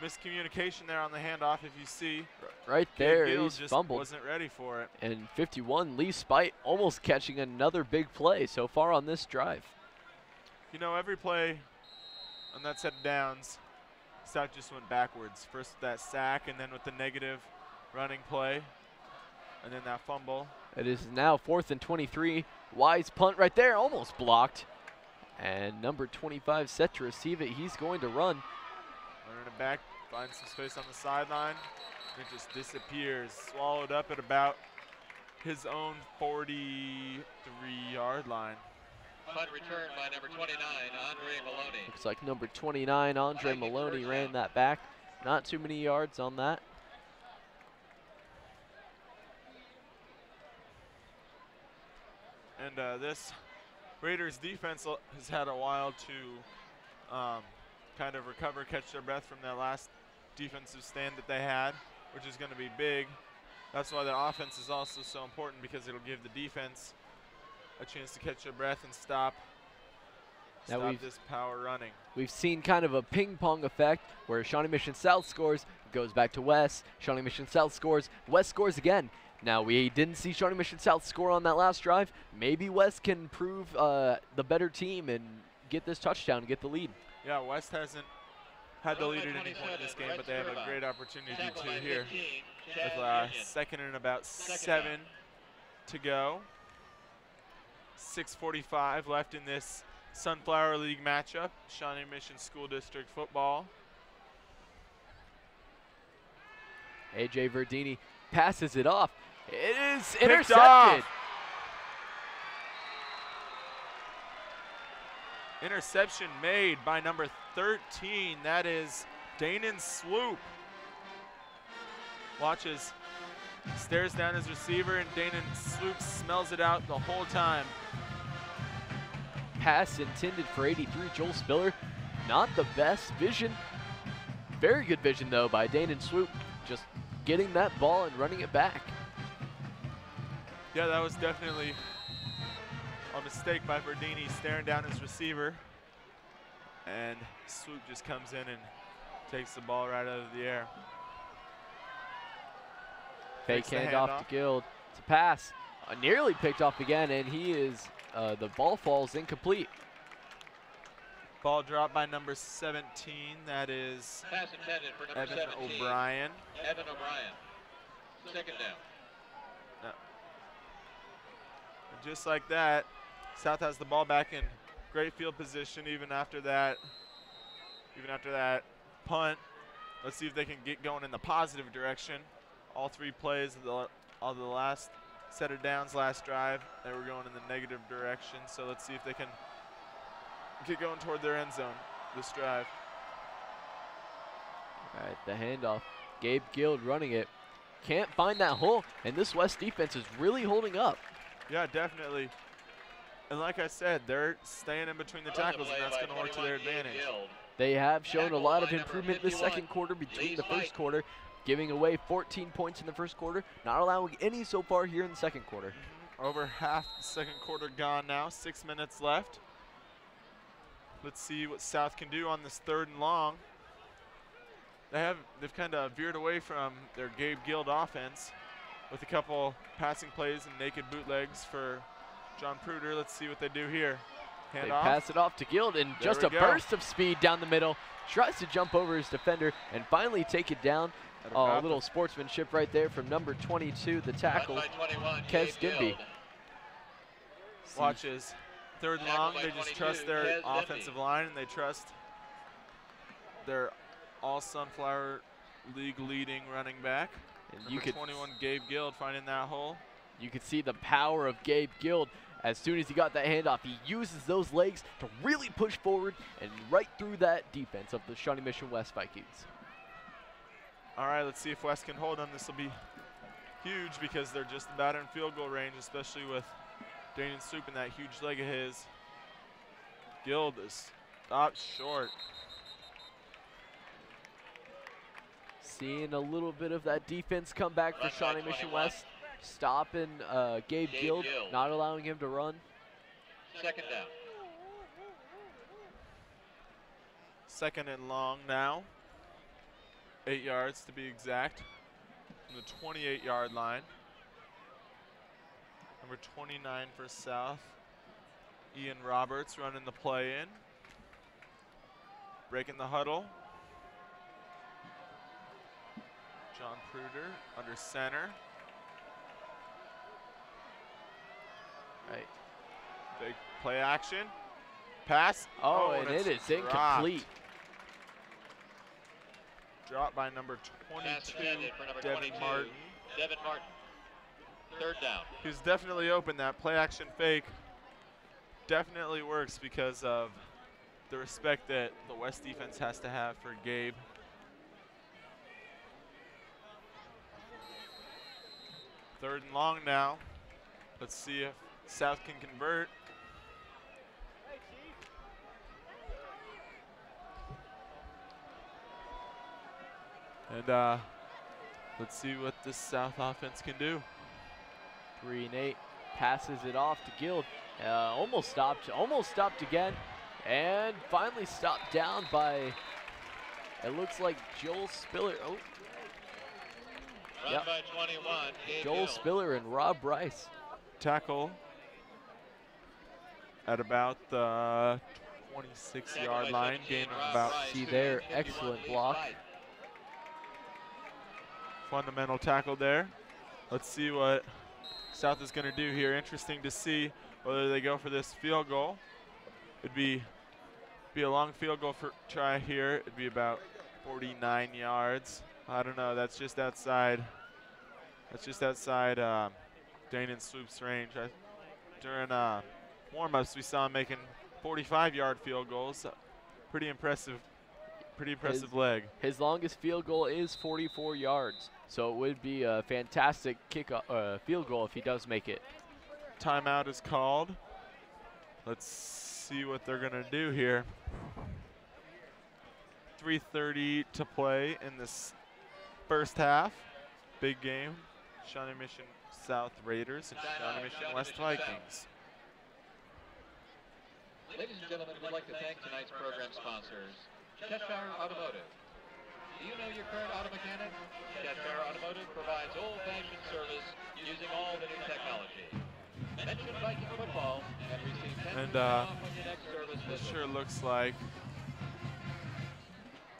Miscommunication there on the handoff, if you see. Right there, Giles he's just fumbled. Wasn't ready for it. And 51, Lee Spite, almost catching another big play so far on this drive. You know, every play on that set of downs, South just went backwards. First with that sack, and then with the negative running play, and then that fumble. It is now 4th and 23. Wise punt right there, almost blocked. And number 25 set to receive it. He's going to run. Running it back, finds some space on the sideline. It just disappears, swallowed up at about his own 43-yard line. Punt return by number 29, Andre Maloney. Looks like number 29, Andre Maloney, ran that back. Not too many yards on that. And this Raiders defense has had a while to kind of recover, catch their breath from that last defensive stand that they had, which is going to be big. That's why the offense is also so important, because it'll give the defense a chance to catch their breath and stop this power running. We've seen kind of a ping pong effect where Shawnee Mission South scores, goes back to West. Shawnee Mission South scores, West scores again. Now, we didn't see Shawnee Mission South score on that last drive. Maybe West can prove the better team and get this touchdown and get the lead. Yeah, West hasn't had the lead at any point in this game, but they have a great opportunity to here with second and about 7 to go. 6:45 left in this Sunflower League matchup, Shawnee Mission School District football. A.J. Verdini passes it off. It is Picked intercepted. off. Interception made by number 13. That is Danon Swoop. Watches, stares down his receiver, and Danon Swoop smells it out the whole time. Pass intended for 83, Joel Spiller. Not the best vision. Very good vision, though, by Danon Swoop. Just getting that ball and running it back. Yeah, that was definitely a mistake by Verdini, staring down his receiver. And Swoop just comes in and takes the ball right out of the air. Fake handoff to Guild. It's a pass. Nearly picked off again, and he is, the ball falls incomplete. Ball dropped by number 17. That is Pass intended for number Evan 17. O'Brien. Evan O'Brien. Second down. No. And just like that, South has the ball back in great field position even after that punt. Let's see if they can get going in the positive direction. All 3 plays of the last set of downs last drive, they were going in the negative direction. So let's see if they can get going toward their end zone this drive. All right, the handoff. Gabe Guild running it. Can't find that hole, and this West defense is really holding up. Yeah, definitely. And like I said, they're staying in between the tackles, and that's going to work to their advantage. They have shown a lot of improvement this second quarter between the first quarter, giving away 14 points in the first quarter, not allowing any so far here in the second quarter. Over half the second quarter gone now, 6 minutes left. Let's see what South can do on this 3rd and long. They've kind of veered away from their Gabe Guild offense with a couple passing plays and naked bootlegs for John Pruder. Let's see what they do here. They pass it off to Guild, and just a burst of speed down the middle. Tries to jump over his defender and finally take it down. A little sportsmanship right there from number 22, the tackle, Kez Dimby. Watches 3rd and long. They just trust their offensive line, and they trust their all-Sunflower League leading running back. And you could 21, Gabe Guild, finding that hole. You could see the power of Gabe Guild. As soon as he got that handoff, he uses those legs to really push forward and right through that defense of the Shawnee Mission West Vikings. All right, let's see if West can hold them. This will be huge because they're just about in field goal range, especially with Danon Swoop and that huge leg of his. Guild is stopped short. Seeing a little bit of that defense come back for Shawnee Mission West. Stopping Gabe Guild, not allowing him to run. Second down. 2nd and long now. 8 yards to be exact. From the 28-yard line. Number 29 for South. Ian Roberts running the play in. Breaking the huddle. John Pruder under center. Right. Big play action. Pass. Oh, and it is incomplete. Dropped by number 22, Devin Martin. Devin Martin. 3rd down. He was definitely open. That play action fake definitely works because of the respect that the West defense has to have for Gabe. 3rd and long now. Let's see if South can convert. And let's see what this South offense can do. 3 and 8, passes it off to Guild. Almost stopped again, and finally stopped down by, it looks like Joel Spiller. Oh, Run by 21. Joel Spiller and Rob Rice. Tackle at about the 26-yard line, gain of about. See there, excellent block. Fundamental tackle there. Let's see what South is going to do here. Interesting to see whether they go for this field goal. It'd be a long field goal for try here. It'd be about 49 yards. I don't know. That's just outside. Dane and Swoop's range. During warm-ups, we saw him making 45-yard field goals. Pretty impressive leg. His longest field goal is 44 yards, so it would be a fantastic field goal if he does make it. Timeout is called. Let's see what they're going to do here. 3:30 to play in this first half. Big game. Shawnee Mission South Raiders and Shawnee Mission West Vikings. Ladies and gentlemen, we'd like to thank tonight's program sponsors. Cheshire Automotive. Do you know your current auto mechanic? Cheshire Automotive provides old-fashioned service using all the new technology. Mention Viking football and receive 10% off on your next service It visit. sure looks like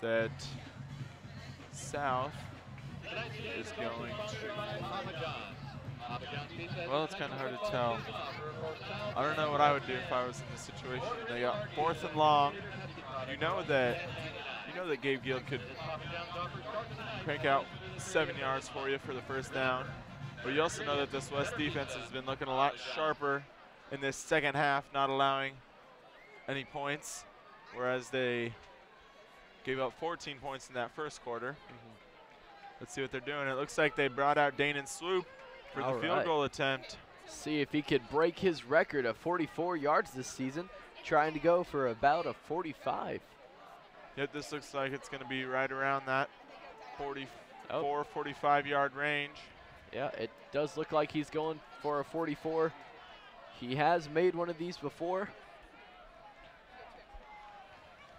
that South is going to. Well, it's kind of hard to tell. I don't know what I would do if I was in this situation. They got 4th and long. You know that Gabe Guild could crank out 7 yards for you for the first down. But you also know that this West defense has been looking a lot sharper in this second half, not allowing any points, whereas they gave up 14 points in that first quarter. Let's see what they're doing. It looks like they brought out Dane and Swoop for the field goal attempt. See if he could break his record of 44 yards this season, trying to go for about a 45. Yep, this looks like it's going to be right around that 44, 45-yard range. Yeah, it does look like he's going for a 44. He has made one of these before.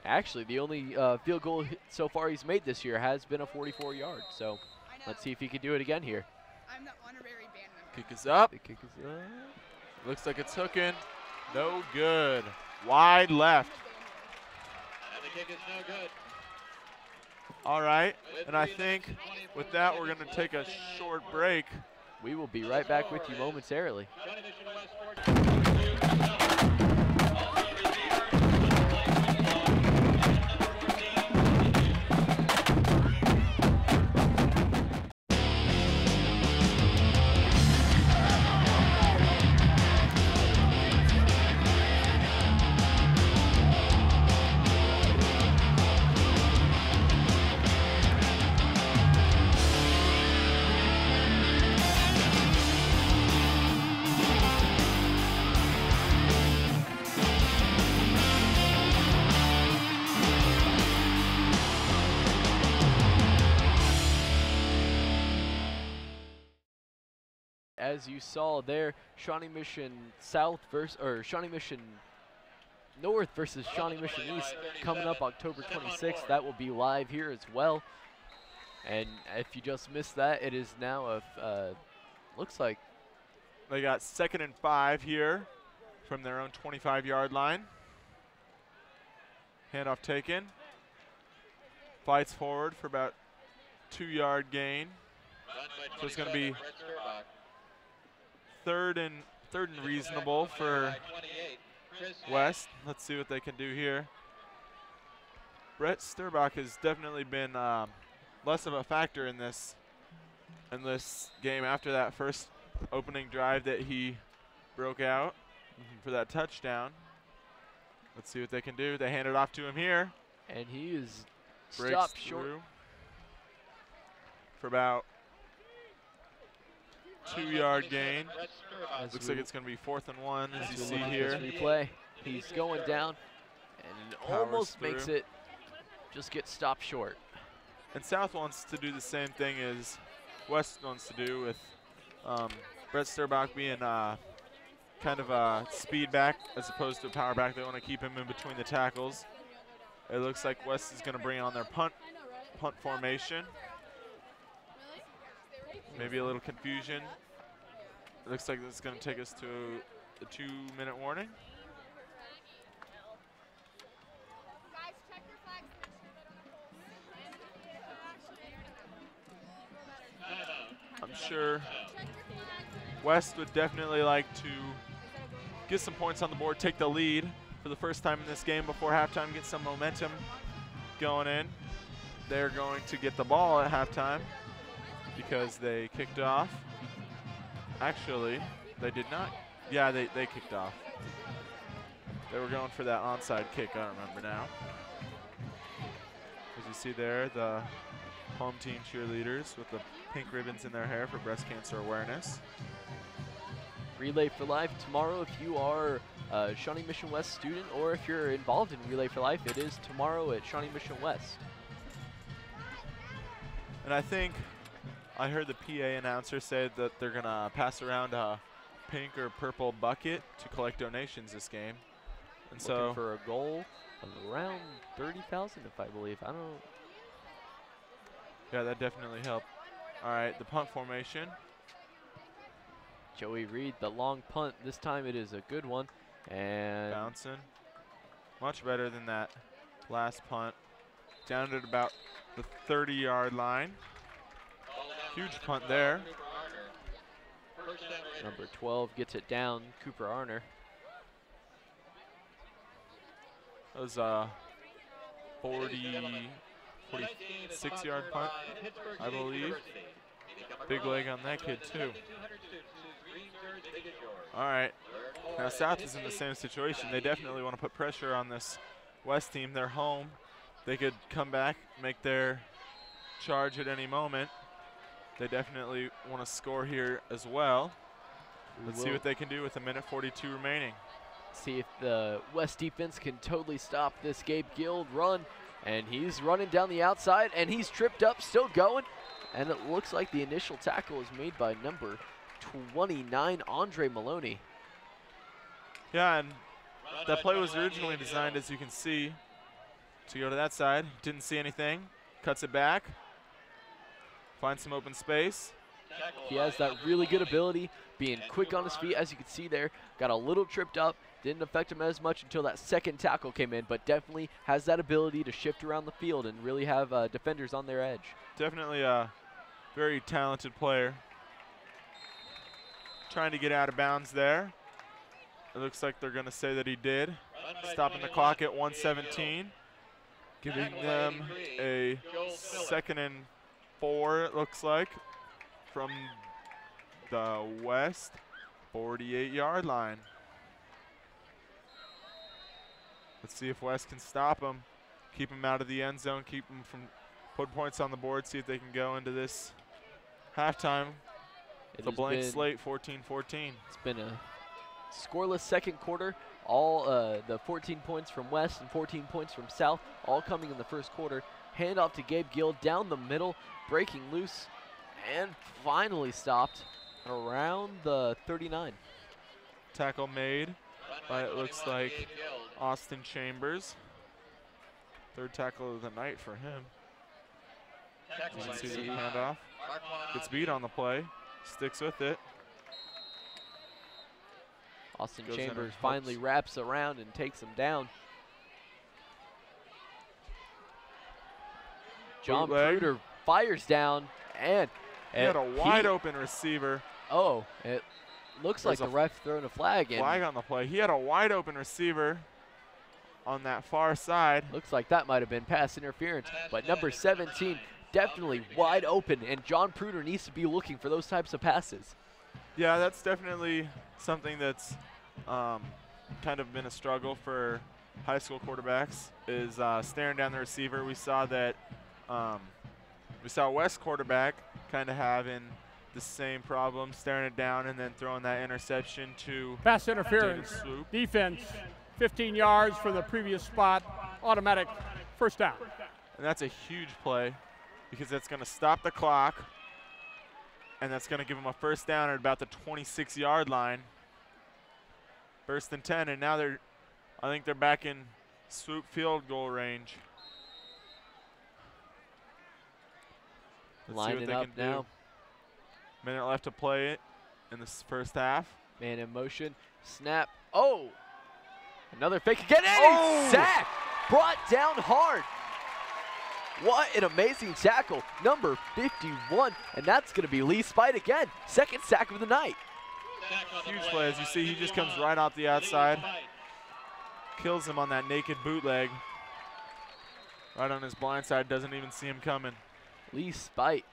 Actually, the only field goal so far he's made this year has been a 44 yard. So let's see if he can do it again here. I'm the honorary band member. Kick is up. The kick is up. Looks like it's hooking. No good. Wide left. And the kick is no good. All right. And I think with that, we're going to take a short break. We will be right back with you momentarily. Shawnee Mission West 14. As you saw there, Shawnee Mission South Shawnee Mission North versus Shawnee Mission East coming up October 26th. That will be live here as well. And if you just missed that, it is now looks like they got 2nd and 5 here from their own 25-yard line. Handoff taken. Fights forward for about 2-yard gain. So it's going to be third and reasonable for West. Let's see what they can do here. Brett Sturbach has definitely been less of a factor in this game after that first opening drive that he broke out for that touchdown. Let's see what they can do. They hand it off to him here. And he is Breaks stopped short through for about 2-yard gain. Looks like it's going to be 4th and 1, as you see here. Replay. He's going down and almost makes it, just get stopped short. And South wants to do the same thing as West wants to do with Brett Sturbach being kind of a speed back as opposed to a power back. They want to keep him in between the tackles. It looks like West is going to bring on their punt formation. Maybe a little confusion. It looks like this is going to take us to a 2-minute warning. I'm sure West would definitely like to get some points on the board, take the lead for the first time in this game before halftime, get some momentum going in. They're going to get the ball at halftime because they kicked off. Actually, they did not. Yeah, they kicked off. They were going for that onside kick, I remember now. As you see there, the home team cheerleaders with the pink ribbons in their hair for breast cancer awareness. Relay for Life tomorrow if you are a Shawnee Mission West student, or if you're involved in Relay for Life, it is tomorrow at Shawnee Mission West. And I think I heard the PA announcer say that they're going to pass around a pink or purple bucket to collect donations this game. And Looking for a goal of around 30,000, if I believe. I don't. Yeah, that definitely helped. All right, the punt formation. Joey Reed, the long punt. This time it is a good one. And bouncing. Much better than that last punt. Down at about the 30-yard line. Huge punt there. Number 12 gets it down, Cooper Arner. That was a 46-yard punt, I believe. Big leg on that kid, too. All right. Now, South is in the same situation. They definitely want to put pressure on this West team. They're home. They could come back, make their charge at any moment. They definitely want to score here as well. Let's see what they can do with 1:42 remaining. See if the West defense can totally stop this Gabe Guild run. And he's running down the outside, and he's tripped up, still going. And it looks like the initial tackle is made by number 29, Andre Maloney. Yeah, and that play was originally designed, as you can see, to go to that side. Didn't see anything. Cuts it back. Finds some open space. He has that really good ability, being quick on his feet, as you can see there. Got a little tripped up. Didn't affect him as much until that second tackle came in, but definitely has that ability to shift around the field and really have defenders on their edge. Definitely a very talented player. Trying to get out of bounds there. It looks like they're going to say that he did. Stopping the clock at 1:17. Giving them a 2nd and 4, it looks like, from the West 48-yard line. Let's see if West can stop them, keep them out of the end zone, keep them from put points on the board, see if they can go into this halftime. It's a blank slate, 14-14. It's been a scoreless second quarter. All the 14 points from West and 14 points from South, all coming in the first quarter. Handoff to Gabe Guild down the middle, breaking loose, and finally stopped around the 39. Tackle made by, it looks like, Austin Chambers. 3rd tackle of the night for him. You can see the handoff. Gets beat on the play. Sticks with it. Austin Chambers finally wraps around and takes him down. John Pruder fires down, and he had a wide open receiver. Oh, it looks like the ref throwing a flag. Flag on the play. He had a wide open receiver on that far side. Looks like that might have been pass interference, but number 17 definitely wide open, and John Pruder needs to be looking for those types of passes. Yeah, that's definitely something that's kind of been a struggle for high school quarterbacks, is staring down the receiver. We saw that we saw West quarterback kind of having the same problem, staring it down and then throwing that interception to Pass interference. Swoop. Defense, 15 yards for the previous spot. Automatic first down. And that's a huge play because that's going to stop the clock, and that's going to give them a first down at about the 26-yard line. First and 10, and now I think they're back in Swoop field goal range. Let's see what they can do. Minute left to play it in this first half. Man in motion, snap. Oh! Another fake again, and sack! Brought down hard. What an amazing tackle, number 51, and that's going to be Lee Spite again. Second sack of the night. Huge play, as you see, he just comes right off the outside. Kills him on that naked bootleg. Right on his blind side, doesn't even see him coming. Lee Spite.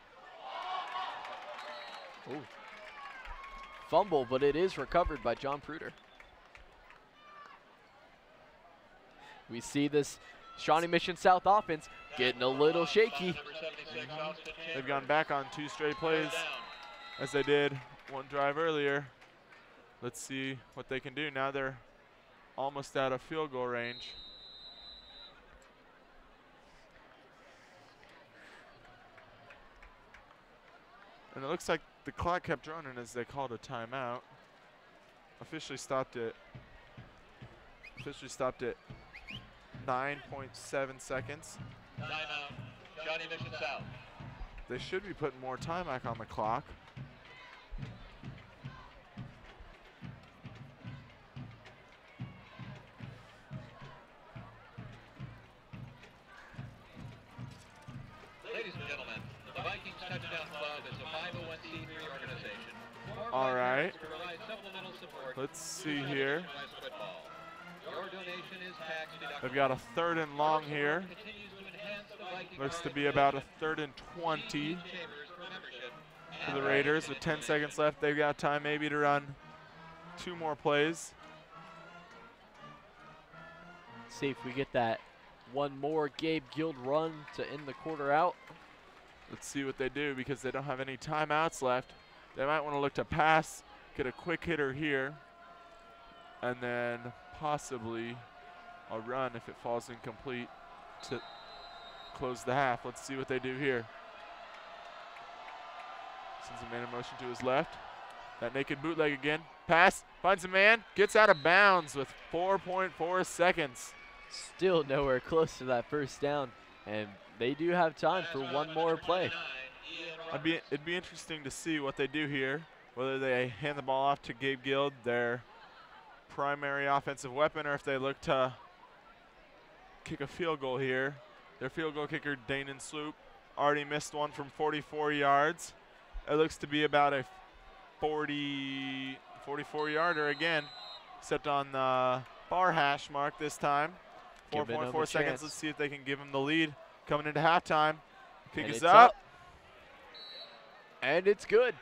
Ooh. Fumble, but it is recovered by John Pruder. We see this Shawnee Mission South offense getting a little shaky. They've gone back on 2 straight plays as they did one drive earlier. Let's see what they can do. Now they're almost out of field goal range. And it looks like the clock kept running as they called a timeout. Officially stopped at 9.7 seconds. Timeout, Shawnee Mission South. They should be putting more time back on the clock. Ladies and gentlemen, the Vikings Touchdown Club is a 501c3 organization. All right. To provide supplemental support Let's see here. West football. Your donation is tax deductible. They've got a 3rd and long here. Continues to enhance the Viking Looks to be about a 3rd and 20 for the Raiders. With 10 seconds left, they've got time maybe to run 2 more plays. See if we get that one more Gabe Guild run to end the quarter out. Let's see what they do because they don't have any timeouts left. They might want to look to pass, get a quick hitter here, and then possibly a run if it falls incomplete to close the half. Let's see what they do here. Sends a man in motion to his left. That naked bootleg again. Pass, finds a man, gets out of bounds with 4.4 seconds. Still nowhere close to that first down, and they do have time for one more play. It'd be interesting to see what they do here, whether they hand the ball off to Gabe Guild, their primary offensive weapon, or if they look to kick a field goal here. Their field goal kicker, Danon Sloop, already missed one from 44 yards. It looks to be about a 44-yarder again, except on the far hash mark this time. 4.4 seconds. Let's see if they can give him the lead coming into halftime. Kick is up. And it's good.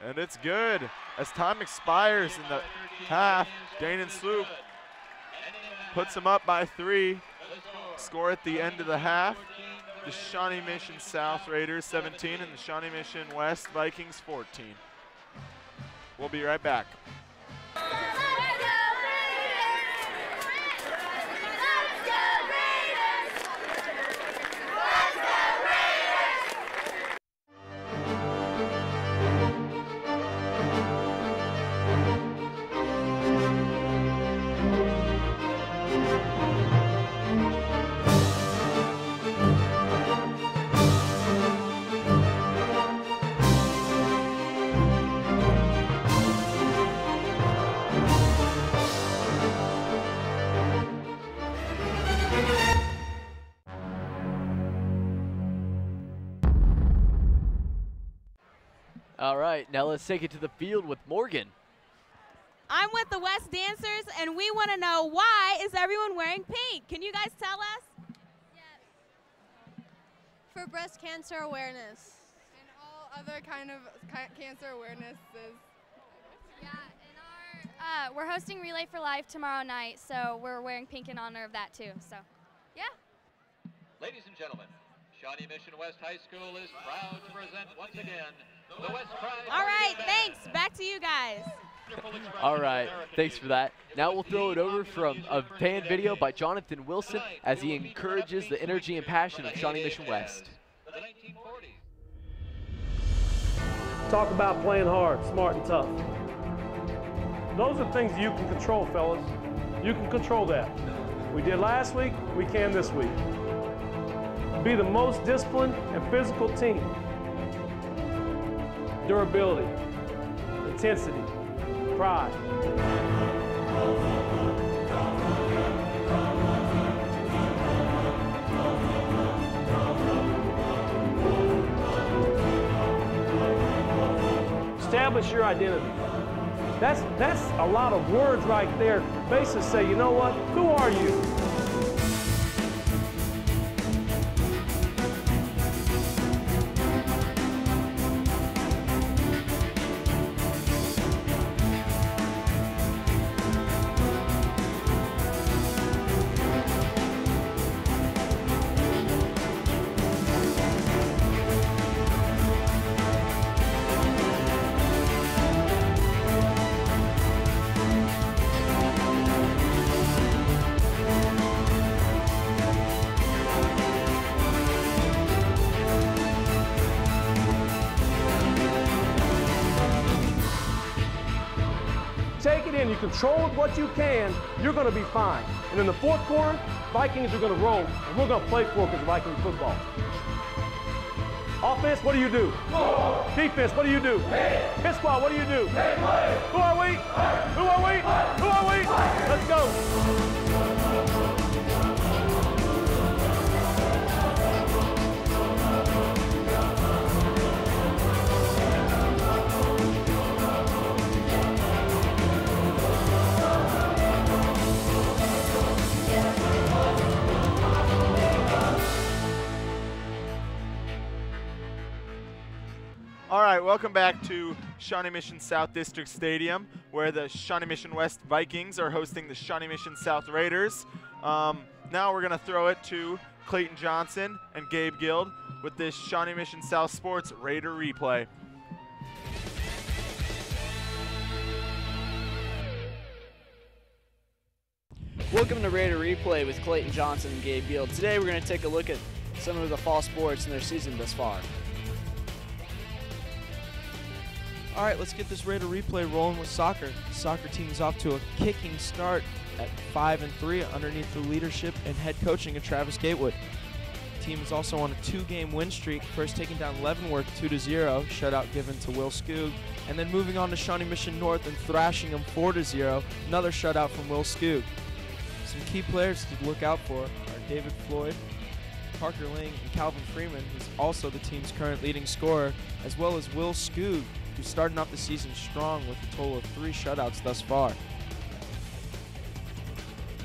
And it's good. As time expires in the half, Danon Sloop puts him up by 3. Score at the end of the half. The Shawnee Mission South Raiders 17 and the Shawnee Mission West Vikings 14. We'll be right back. All right, now let's take it to the field with Morgan. I'm with the West Dancers, and we want to know, why is everyone wearing pink? Can you guys tell us? Yes. For breast cancer awareness. And all other kind of cancer awarenesses. Yeah, and we're hosting Relay for Life tomorrow night, so we're wearing pink in honor of that too. So, yeah. Ladies and gentlemen, Shawnee Mission West High School is proud to present once again All right, thanks. Back to you guys. All right, thanks for that. Now we'll throw it over from a fan video by Jonathan Wilson as he encourages the energy and passion of Shawnee Mission West. Talk about playing hard, smart and tough. Those are things you can control, fellas. You can control that. We did last week, we can this week. Be the most disciplined and physical team. Durability, intensity, pride. Establish your identity. That's a lot of words right there. Basically say, you know what? Who are you? Take it in, you control what you can, you're going to be fine. And in the fourth quarter, Vikings are going to roll, and we're going to play for it because Vikings football. Offense, what do you do? Score. Defense, what do you do? Hit squad, what do you do? Play. Who are we? Who are we? Who are we? Let's go. All right, welcome back to Shawnee Mission South District Stadium, where the Shawnee Mission West Vikings are hosting the Shawnee Mission South Raiders. Now we're going to throw it to Clayton Johnson and Gabe Guild with this Shawnee Mission South Sports Raider replay. Welcome to Raider Replay with Clayton Johnson and Gabe Guild. Today we're going to take a look at some of the fall sports and their season thus far. All right, let's get this Raider replay rolling with soccer. The soccer team is off to a kicking start at 5-3 underneath the leadership and head coaching of Travis Gatewood. The team is also on a 2-game win streak, first taking down Leavenworth 2-0, shutout given to Will Skoog, and then moving on to Shawnee Mission North and thrashing them 4-0, another shutout from Will Skoog. Some key players to look out for are David Floyd, Parker Ling, and Calvin Freeman, who's also the team's current leading scorer, as well as Will Skoog, who's starting off the season strong with a total of 3 shutouts thus far.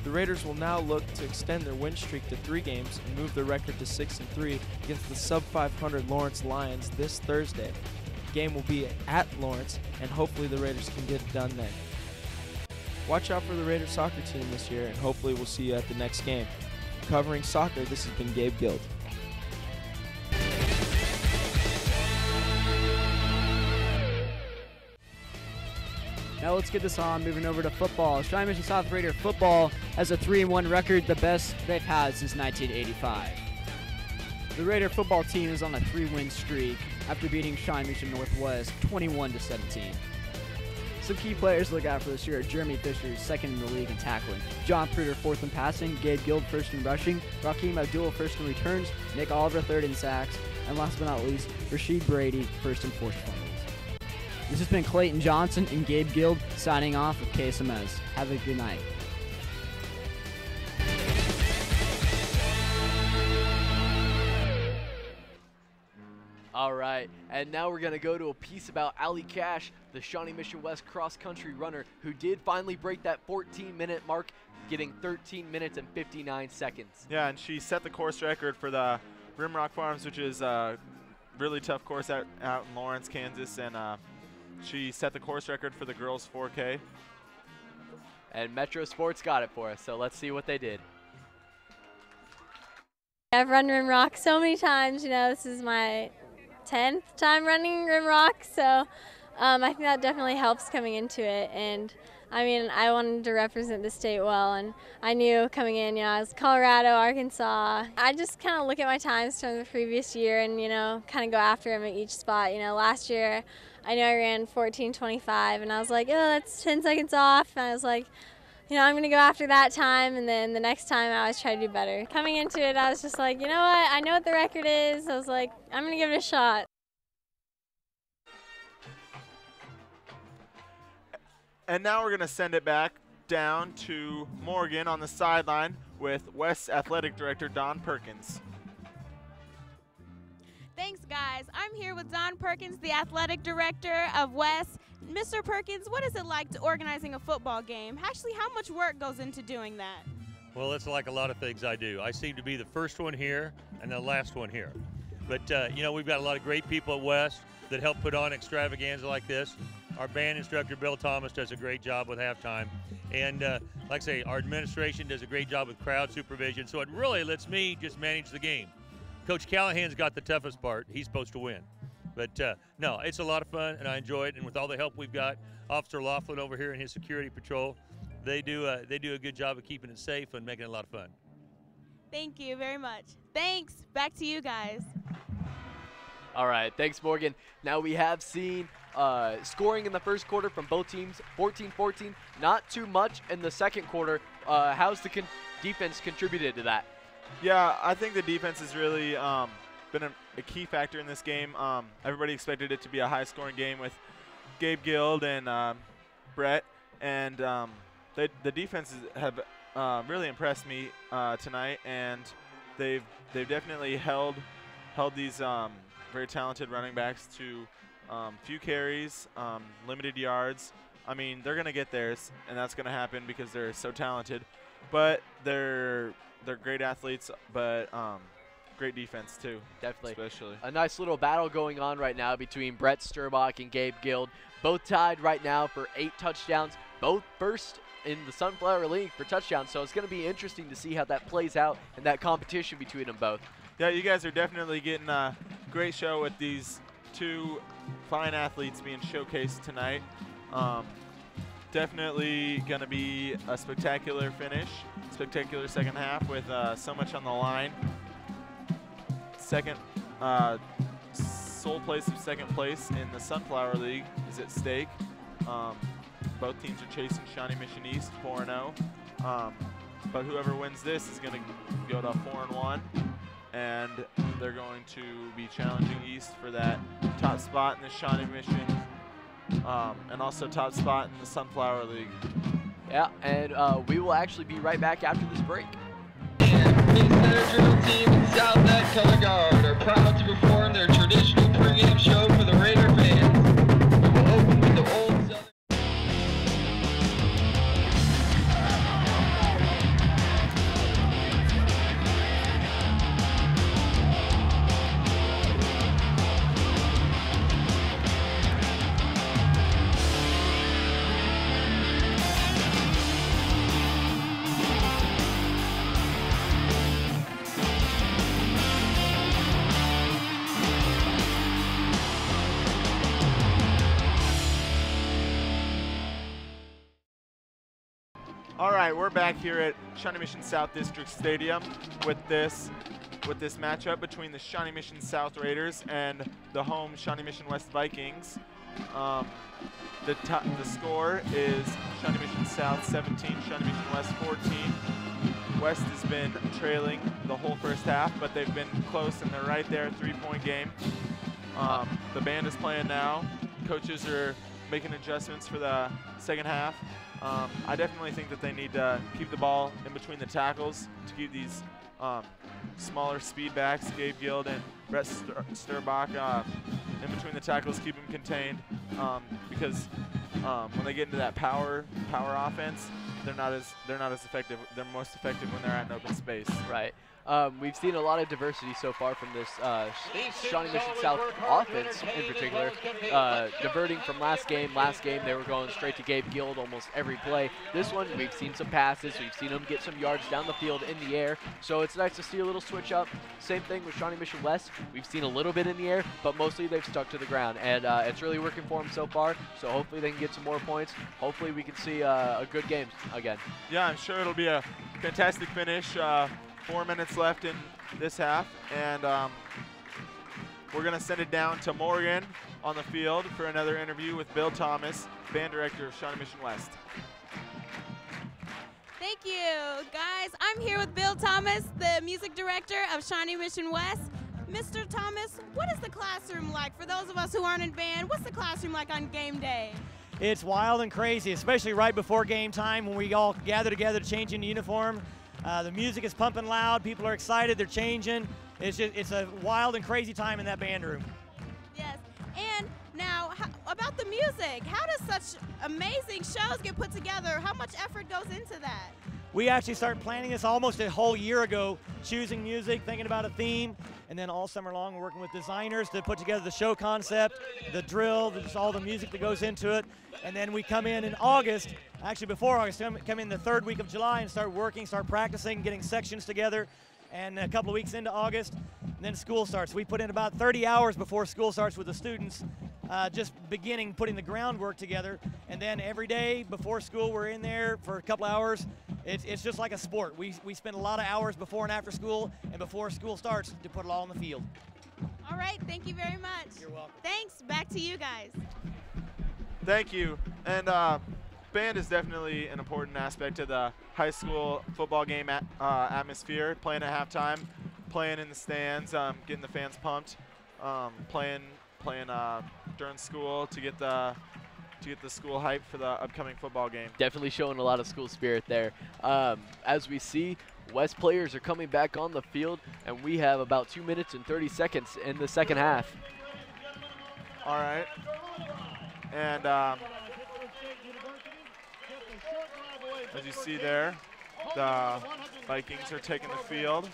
The Raiders will now look to extend their win streak to 3 games and move their record to 6-3 against the sub-500 Lawrence Lions this Thursday. The game will be at Lawrence, and hopefully the Raiders can get it done then. Watch out for the Raiders soccer team this year, and hopefully we'll see you at the next game. Covering soccer, this has been Gabe Guild. Now let's get this on, moving over to football. Shawnee Mission South Raider football has a 3-1 record, the best they've had since 1985. The Raider football team is on a 3-win streak after beating Shawnee Mission Northwest 21-17. Some key players to look out for this year are Jeremy Fisher, second in the league in tackling, John Pruder, fourth in passing, Gabe Guild, first in rushing, Raheem Abdul, first in returns, Nick Oliver, third in sacks, and last but not least, Rasheed Brady, first in forced fumbles. This has been Clayton Johnson and Gabe Guild signing off with KSMS. Have a good night. All right, and now we're going to go to a piece about Allie Cash, the Shawnee Mission West cross-country runner who did finally break that 14-minute mark, getting 13 minutes and 59 seconds. Yeah, and she set the course record for the Rimrock Farms, which is a really tough course out in Lawrence, Kansas, and she set the course record for the girls 4K. And Metro Sports got it for us, so let's see what they did. I've run Rimrock so many times, you know, this is my 10th time running Rim Rock, so I think that definitely helps coming into it. And I mean, I wanted to represent the state well, and I knew coming in, I was Colorado, Arkansas. I just kind of look at my times from the previous year and, kind of go after them at each spot. Last year I know I ran 14:25, and I was like, oh, that's 10 seconds off. And I was like, I'm going to go after that time, and then the next time I always try to do better. Coming into it, I was just like, you know what, I know what the record is. I was like, I'm going to give it a shot. And now we're going to send it back down to Morgan on the sideline with West Athletic Director Don Perkins. Thanks, guys. I'm here with Don Perkins, the athletic director of West. Mr. Perkins, what is it like to organizing a football game? Actually, how much work goes into doing that? Well, it's like a lot of things I do. I seem to be the first one here and the last one here. But, we've got a lot of great people at West that help put on extravaganza like this. Our band instructor, Bill Thomas, does a great job with halftime. And like I say, our administration does a great job with crowd supervision. So it really lets me just manage the game. Coach Callahan's got the toughest part. He's supposed to win. But no, it's a lot of fun, and I enjoy it. And with all the help we've got, Officer Laughlin over here and his security patrol, they do a good job of keeping it safe and making it a lot of fun. Thank you very much. Thanks. Back to you guys. All right, thanks, Morgan. Now we have seen scoring in the first quarter from both teams, 14-14. Not too much in the second quarter. How's the defense contributed to that? Yeah, I think the defense has really been a key factor in this game. Everybody expected it to be a high-scoring game with Gabe Guild and Brett, and the defenses have really impressed me tonight, and they've definitely held these very talented running backs to few carries, limited yards. I mean, they're going to get theirs, and that's going to happen because they're so talented. But they're great athletes, but great defense too. Definitely. Especially. A nice little battle going on right now between Brett Sturbach and Gabe Guild. Both tied right now for 8 touchdowns. Both first in the Sunflower League for touchdowns. So it's going to be interesting to see how that plays out and that competition between them both. Yeah, you guys are definitely getting a great show with these 2 fine athletes being showcased tonight. Definitely going to be a spectacular finish, spectacular second half with so much on the line. Sole place of second place in the Sunflower League is at stake. Both teams are chasing Shawnee Mission East 4-0. But whoever wins this is going to go to 4-1. And they're going to be challenging East for that top spot in the Shawnee Mission and also top spot in the Sunflower League. Yeah, and we will actually be right back after this break. Center drill team and South Net Color Guard are proud to perform their traditional pregame show for the Raider fans. We will open with the Old Southern. All right, we're back here at Shawnee Mission South District Stadium with this matchup between the Shawnee Mission South Raiders and the home Shawnee Mission West Vikings. The score is Shawnee Mission South 17, Shawnee Mission West 14. West has been trailing the whole first half, but they've been close and they're right there, 3-point game. The band is playing now. Coaches are making adjustments for the second half. I definitely think that they need to keep the ball in between the tackles to keep these smaller speed backs, Gabe Guild and Brett Sturbach, in between the tackles, keep them contained because when they get into that power offense, they're not as effective. They're most effective when they're at an open space. Right. We've seen a lot of diversity so far from this Shawnee Mission South offense in particular, diverting from last game. Last game they were going straight to Gabe Guild almost every play. This one we've seen some passes, we've seen them get some yards down the field in the air, so it's nice to see a little switch up. Same thing with Shawnee Mission West. We've seen a little bit in the air, but mostly they've stuck to the ground, and it's really working for them so far, so hopefully they can get some more points. Hopefully we can see a good game again. Yeah, I'm sure it'll be a fantastic finish. 4 minutes left in this half, and we're going to send it down to Morgan on the field for another interview with Bill Thomas, band director of Shawnee Mission West. Thank you, guys. I'm here with Bill Thomas, the music director of Shawnee Mission West. Mr. Thomas, what is the classroom like? For those of us who aren't in band, what's the classroom like on game day? It's wild and crazy, especially right before game time when we all gather together to change into uniform. The music is pumping loud, people are excited, they're changing. It's a wild and crazy time in that band room. Yes, and now about the music, how does such amazing shows get put together? How much effort goes into that? We actually started planning this almost a whole year ago, choosing music, thinking about a theme, and then all summer long we're working with designers to put together the show concept, the drill, just all the music that goes into it. And then we come in August, actually before August, come in the third week of July and start working, start practicing, getting sections together. And a couple of weeks into August, and then school starts. We put in about 30 hours before school starts with the students, just putting the groundwork together. And then every day before school, we're in there for a couple hours. It's just like a sport. We spend a lot of hours before and after school and before school starts to put it all on the field. All right, thank you very much. You're welcome. Thanks, back to you guys. Thank you. And band is definitely an important aspect of the high school football game atmosphere. Playing at halftime, playing in the stands, getting the fans pumped, playing during school to get the school hype for the upcoming football game. Definitely showing a lot of school spirit there. As we see, West players are coming back on the field, and we have about 2 minutes and 30 seconds in the second half. All right. And as you see there, the Vikings are taking the field,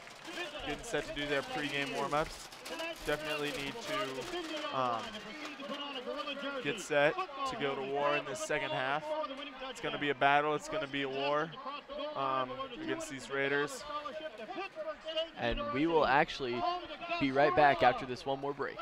getting set to do their pregame warm-ups. Definitely need to get set to go to war in this second half. It's going to be a battle. It's going to be a war against these Raiders. And we will actually be right back after this one more break.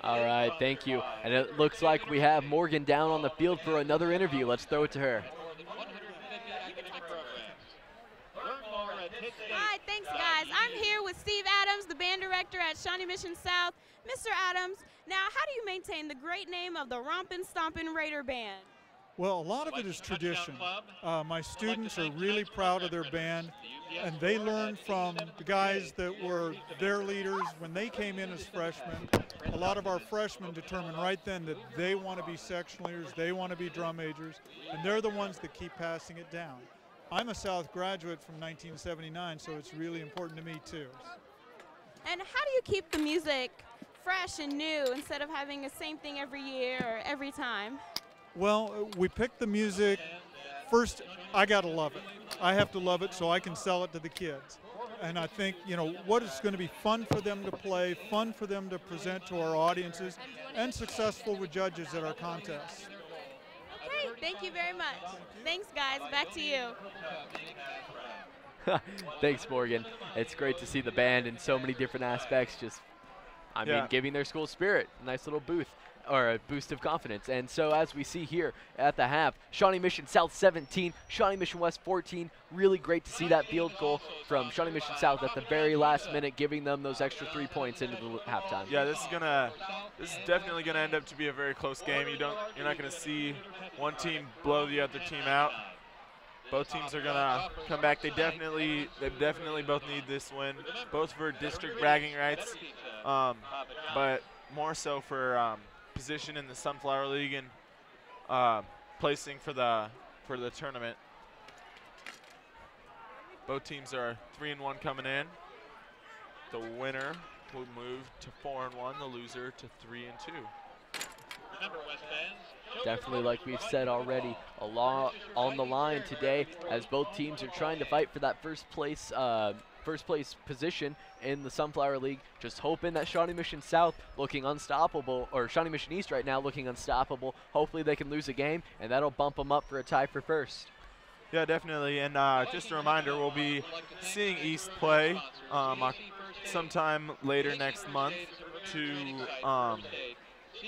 All right, thank you. And it looks like we have Morgan down on the field for another interview. Let's throw it to her. Hi, thanks guys. I'm here with Steve Adams, the band director at Shawnee Mission South. Mr. Adams, now how do you maintain the great name of the Rompin' Stompin' Raider Band? Well, a lot of it is tradition. My students are really proud of their band, and they learned from the guys that were their leaders when they came in as freshmen. A lot of our freshmen determined right then that they want to be section leaders, they want to be drum majors, and they're the ones that keep passing it down. I'm a South graduate from 1979, so it's really important to me too. And how do you keep the music fresh and new instead of having the same thing every year or every time? Well, we pick the music. First, I got to love it. I have to love it so I can sell it to the kids. And I think, you know, what is going to be fun for them to play, fun for them to present to our audiences, and successful with judges at our contests. Okay, thank you very much. Thanks, guys. Back to you. Thanks, Morgan. It's great to see the band in so many different aspects. Just, I mean, giving their school spirit a nice little or a boost of confidence. And so as we see here at the half, Shawnee Mission South 17, Shawnee Mission West 14. Really great to see that field goal from Shawnee Mission South at the very last minute, giving them those extra 3 points into the halftime. Yeah, this is definitely gonna end up to be a very close game. You're not gonna see one team blow the other team out. Both teams are gonna come back. They definitely both need this win, both for district bragging rights, but more so for position in the Sunflower League and placing for the tournament. Both teams are 3-1 coming in. The winner will move to 4-1. The loser to 3-2. Definitely, like we've said already, a lot on the line today as both teams are trying to fight for that first place position in the Sunflower League. Just hoping that Shawnee Mission South looking unstoppable, or Shawnee Mission East right now looking unstoppable. Hopefully they can lose a game, and that'll bump them up for a tie for first. Yeah, definitely. And just a reminder, we'll be seeing East play sometime later next month.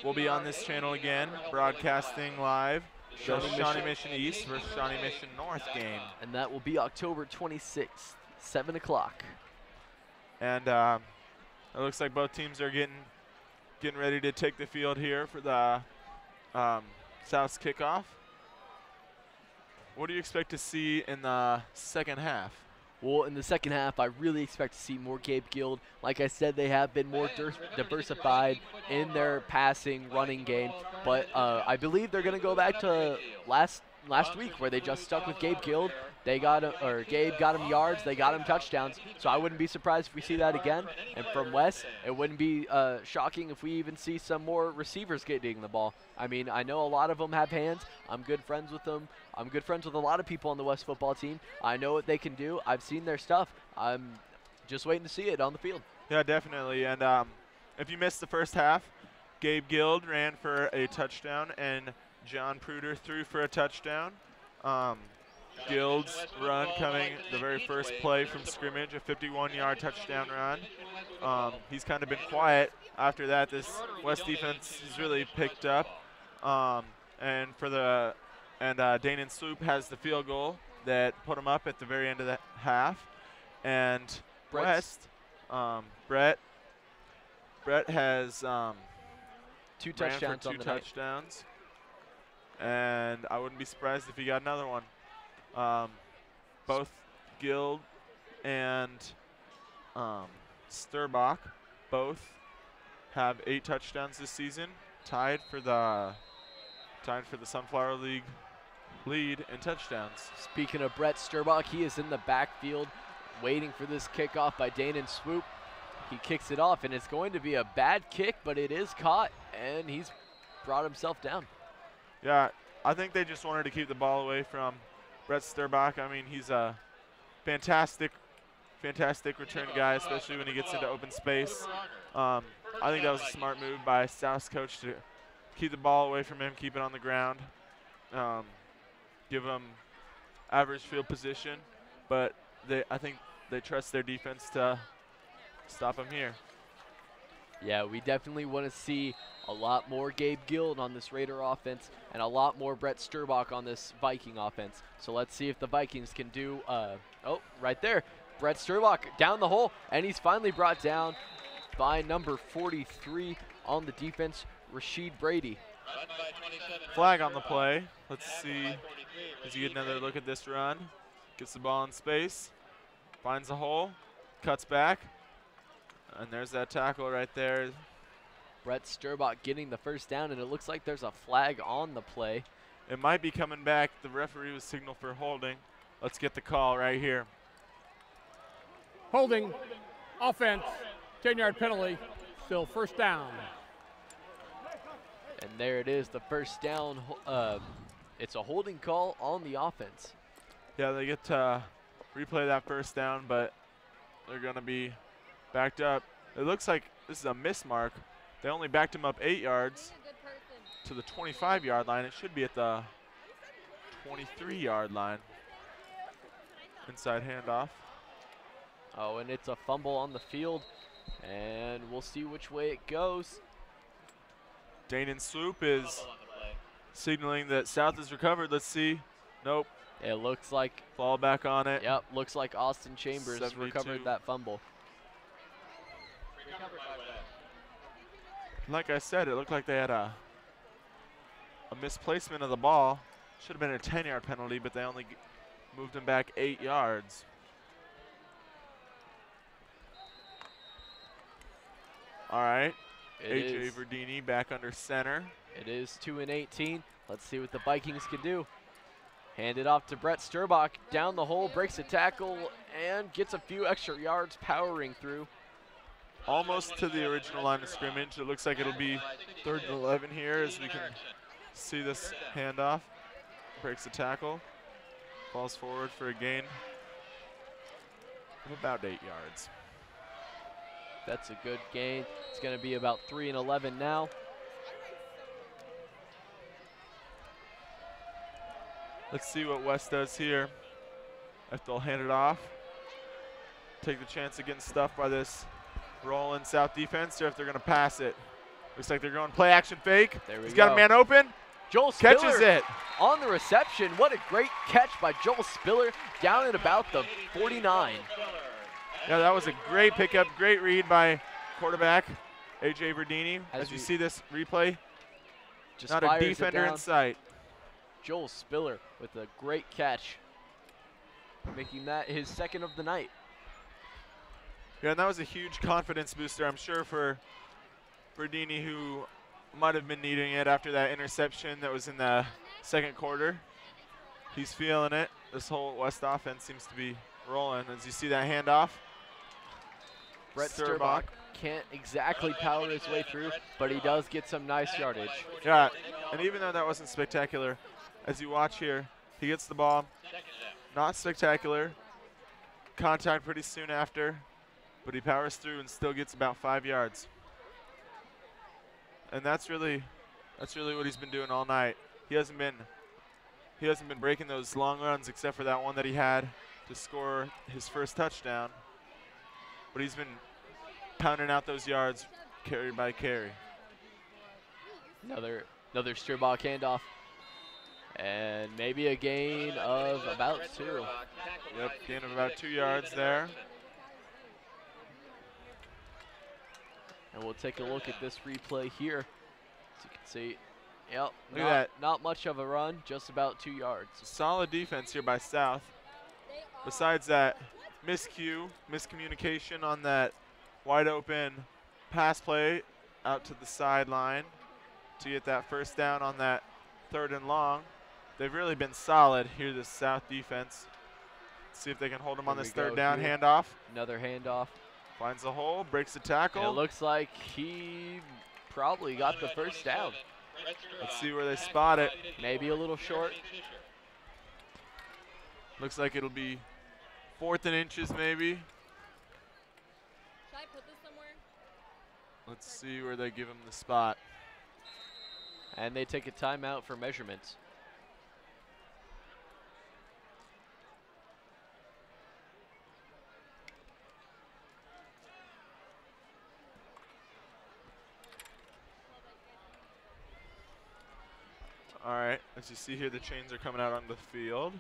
We'll be on this channel again, broadcasting live the Shawnee Mission East versus Shawnee Mission North game. And that will be October 26th, 7 o'clock. And it looks like both teams are getting ready to take the field here for the South's kickoff. What do you expect to see in the second half? Well, in the second half, I really expect to see more Gabe Guild. Like I said, they have been more diversified in their passing, running game. But I believe they're going to go back to last week where they just stuck with Gabe Guild. They got him, or Gabe got him yards, they got him touchdowns. So I wouldn't be surprised if we see that again. And from West, it wouldn't be shocking if we even see some more receivers getting the ball. I mean, I know a lot of them have hands. I'm good friends with them. I'm good friends with a lot of people on the West football team. I know what they can do. I've seen their stuff. I'm just waiting to see it on the field. Yeah, definitely. And if you missed the first half, Gabe Guild ran for a touchdown, and John Pruder threw for a touchdown. Guild's run coming the very first play from scrimmage, a 51-yard touchdown run. He's kind of been quiet after that. This West defense has really picked up. And Danon Swoop has the field goal that put him up at the very end of the half. And West, Brett has two touchdowns on the touchdowns. And I wouldn't be surprised if he got another one. Both Guild and Sturbach both have 8 touchdowns this season, tied for the Sunflower League lead in touchdowns. Speaking of Brett Sturbach, he is in the backfield waiting for this kickoff by Danon Swoop. He kicks it off, and it's going to be a bad kick, but it is caught, and he's brought himself down. Yeah, I think they just wanted to keep the ball away from Brett Sturbach. I mean, he's a fantastic return guy, especially when he gets into open space. I think that was a smart move by South's coach to keep the ball away from him, keep it on the ground, give him average field position. But I think they trust their defense to stop him here. Yeah, we definitely want to see a lot more Gabe Guild on this Raider offense and a lot more Brett Sturbach on this Viking offense. So let's see if the Vikings can do, right there. Brett Sturbach down the hole, and he's finally brought down by number 43 on the defense, Rashid Brady. Flag on the play. Let's see. Does he get another look at this run? Gets the ball in space, finds a hole, cuts back. And there's that tackle right there. Brett Sturbach getting the first down, and it looks like there's a flag on the play. It might be coming back. The referee was signaled for holding. Let's get the call right here. Holding, offense, 10-yard penalty, still first down. And there it is, the first down. It's a holding call on the offense. Yeah, they get to replay that first down, but they're going to be backed up. It looks like this is a miss mark. They only backed him up 8 yards to the 25-yard line. It should be at the 23-yard line. Inside handoff. Oh, and it's a fumble on the field, and we'll see which way it goes. Danon Sloop is signaling that South is recovered. Let's see. Nope. It looks like fall back on it. Yep, looks like Austin Chambers 72. recovered that fumble. Like I said, it looked like they had a misplacement of the ball. Should have been a 10-yard penalty, but they only moved him back 8 yards. All right. A.J. Verdini back under center. It is 2 and 18. Let's see what the Vikings can do. Hand it off to Brett Sturbach. Down the hole, breaks a tackle, and gets a few extra yards powering through. Almost to the original line of scrimmage. It looks like it'll be 3rd and 11 here as we can see this handoff. Breaks the tackle. Falls forward for a gain of about 8 yards. That's a good gain. It's going to be about 3 and 11 now. Let's see what West does here. If they'll hand it off, take the chance of getting stuffed by this rolling South defense, or if they're going to pass it. Looks like they're going play action fake. He's got a man open. Joel catches Spiller it on the reception. What a great catch by Joel Spiller down at about the 49. Yeah, that was a great pickup, great read by quarterback A.J. Verdini. As you see this replay, just not a defender in sight. Joel Spiller with a great catch, making that his 2nd of the night. Yeah, and that was a huge confidence booster, I'm sure, for Verdini, who might have been needing it after that interception that was in the 2nd quarter. He's feeling it. This whole West offense seems to be rolling. As you see that handoff, Brett Sturbach can't exactly power his way through, but he does get some nice yardage. Yeah, and even though that wasn't spectacular, as you watch here, he gets the ball. Not spectacular. Contact pretty soon after, but he powers through and still gets about 5 yards. And that's really what he's been doing all night. He hasn't been breaking those long runs except for that one that he had to score his first touchdown. But he's been pounding out those yards carry by carry. Another Sturbach handoff. And maybe a gain of about 2. Yep, gain of about 2 yards there. And we'll take a look at this replay here. As you can see, yep, Look at that. Not much of a run, just about 2 yards. Solid defense here by South. Besides that miscommunication on that wide open pass play out to the sideline to get that first down on that 3rd and long. They've really been solid here, this South defense. Let's see if they can hold him on this 3rd down handoff. Another handoff. Finds the hole, breaks the tackle. And it looks like he probably got the first down. Let's see where they spot it. Maybe a little short. Looks like it'll be 4th and inches maybe. Should I put this somewhere? Let's see where they give him the spot. And they take a timeout for measurements. All right, as you see here, the chains are coming out on the field.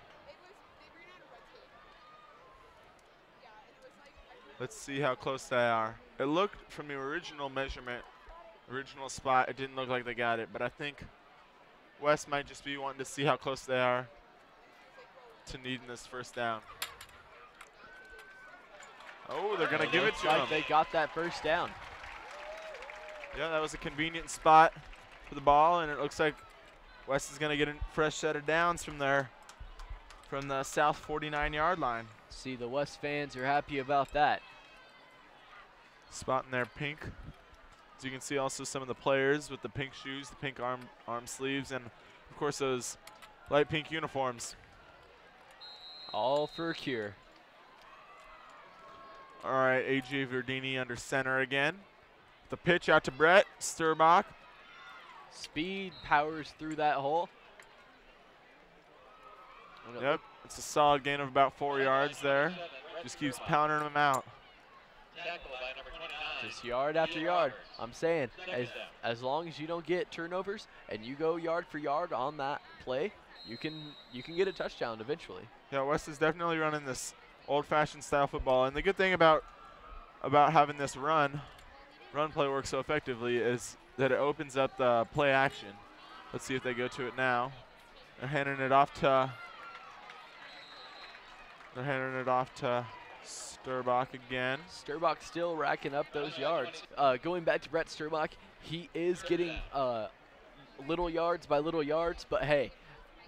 Let's see how close they are. It looked from the original measurement, original spot, it didn't look like they got it, but I think West might just be wanting to see how close they are to needing this first down. Oh, they're going to give it to them. They got that first down. Yeah, that was a convenient spot for the ball, and it looks like West is going to get a fresh set of downs from there, from the South 49-yard line. See, the West fans are happy about that. Spot in their pink. As you can see also some of the players with the pink shoes, the pink arm sleeves, and of course those light pink uniforms. All for a cure. All right, A.J. Verdini under center again. The pitch out to Brett Sturbach. Speed powers through that hole. Yep, it's a solid gain of about 4 yards there. Just keeps pounding them out. Just yard after yard. I'm saying, as long as you don't get turnovers and you go yard for yard on that play, you can get a touchdown eventually. Yeah, West is definitely running this old-fashioned style football, and the good thing about having this run play work so effectively is that it opens up the play action. Let's see if they go to it now. They're handing it off to Sturbach again. Sturbach still racking up those yards. Going back to Brett Sturbach, he is getting little yards by little yards, but hey,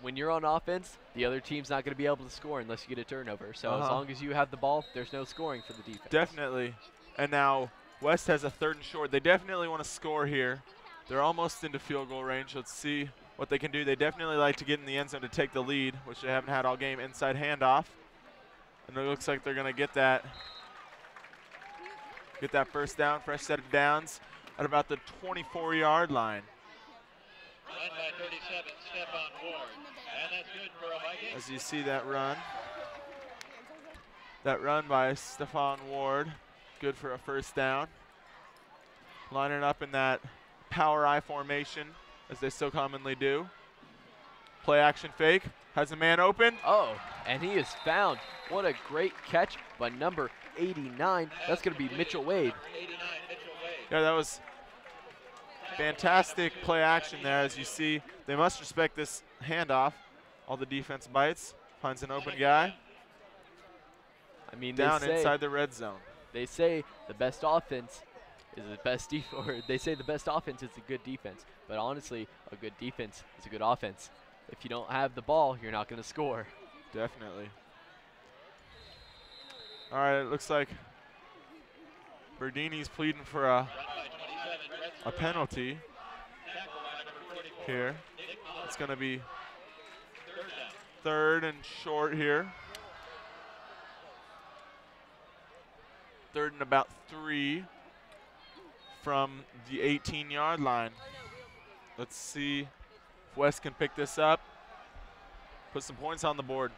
when you're on offense, the other team's not going to be able to score unless you get a turnover. So as long as you have the ball, there's no scoring for the defense. Definitely. And now West has a 3rd and short. They definitely want to score here. They're almost into field goal range. Let's see what they can do. They definitely like to get in the end zone to take the lead, which they haven't had all game. Inside handoff. And it looks like they're going to get that first down, fresh set of downs at about the 24-yard line. Run by 37, Stephon Ward. And that's good for a Viking. As you see that run. That run by Stephon Ward, good for a first down. Lining up in that power I formation, as they so commonly do. Play action fake, has a man open. Oh, and he is found. What a great catch by number 89. That's going to be Mitchell Wade. Yeah, that was fantastic play action there. As you see, they must respect this handoff. All the defense bites, finds an open guy. I mean, down inside the red zone. They say the best offense is the best or they say the best offense is a good defense. But honestly, a good defense is a good offense. If you don't have the ball, you're not going to score. Definitely. All right, it looks like Verdini's pleading for a penalty here. It's going to be 3rd and short here. 3rd and about 3 from the 18-yard line. Let's see if West can pick this up, put some points on the board.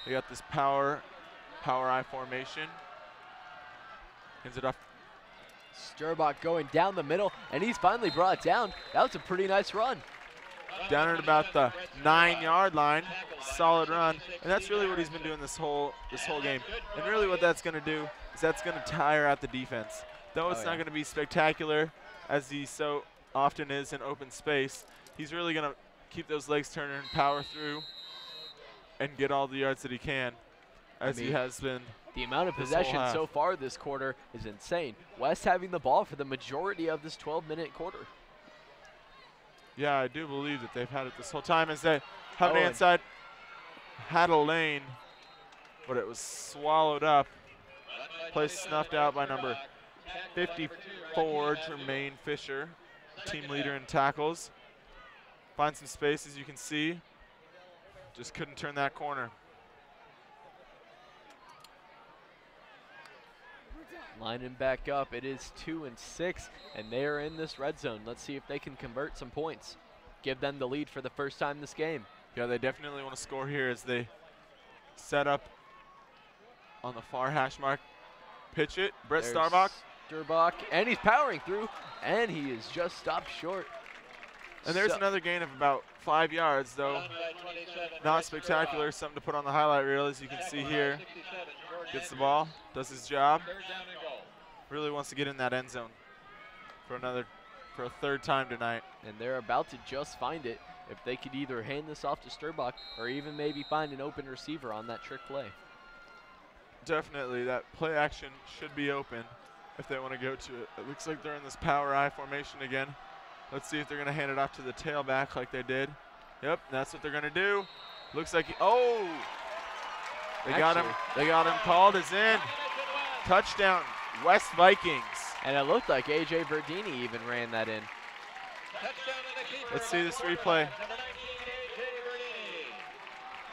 They got this power I formation. Hands it off. Sturbach going down the middle, and he's finally brought down. That was a pretty nice run. Down at about the 9-yard line, solid run, and that's really what he's been doing this whole game. And really, what that's going to do is that's going to tire out the defense. Though it's not going to be spectacular, as he so often is in open space, he's really going to keep those legs turning, power through, and get all the yards that he can, as he has been. The amount of possession so far this quarter is insane. West having the ball for the majority of this 12-minute quarter. Yeah, I do believe that they've had it this whole time, as they have it inside, had a lane, but it was swallowed up. Play snuffed out by number 54, Jermaine Fisher, team leader in tackles. Find some space, as you can see. Just couldn't turn that corner. Lining back up, it is 2 and 6, and they are in this red zone. Let's see if they can convert some points. Give them the lead for the first time this game. Yeah, they definitely want to score here as they set up on the far hash mark. Pitch it, Brett Sturbach. Sturbach, and he's powering through, and he is just stopped short. And there's another gain of about 5 yards, though. Not spectacular, something to put on the highlight reel, as you can see here. Gets the ball, does his job. Really wants to get in that end zone for a 3rd time tonight. And they're about to just find it. If they could either hand this off to Sturbach or even maybe find an open receiver on that trick play. Definitely, that play action should be open if they want to go to it. It looks like they're in this power I formation again. Let's see if they're going to hand it off to the tailback like they did. Yep, that's what they're going to do. Looks like, they got him called as in. Touchdown, West Vikings. And it looked like A.J. Verdini even ran that in. Let's see this replay.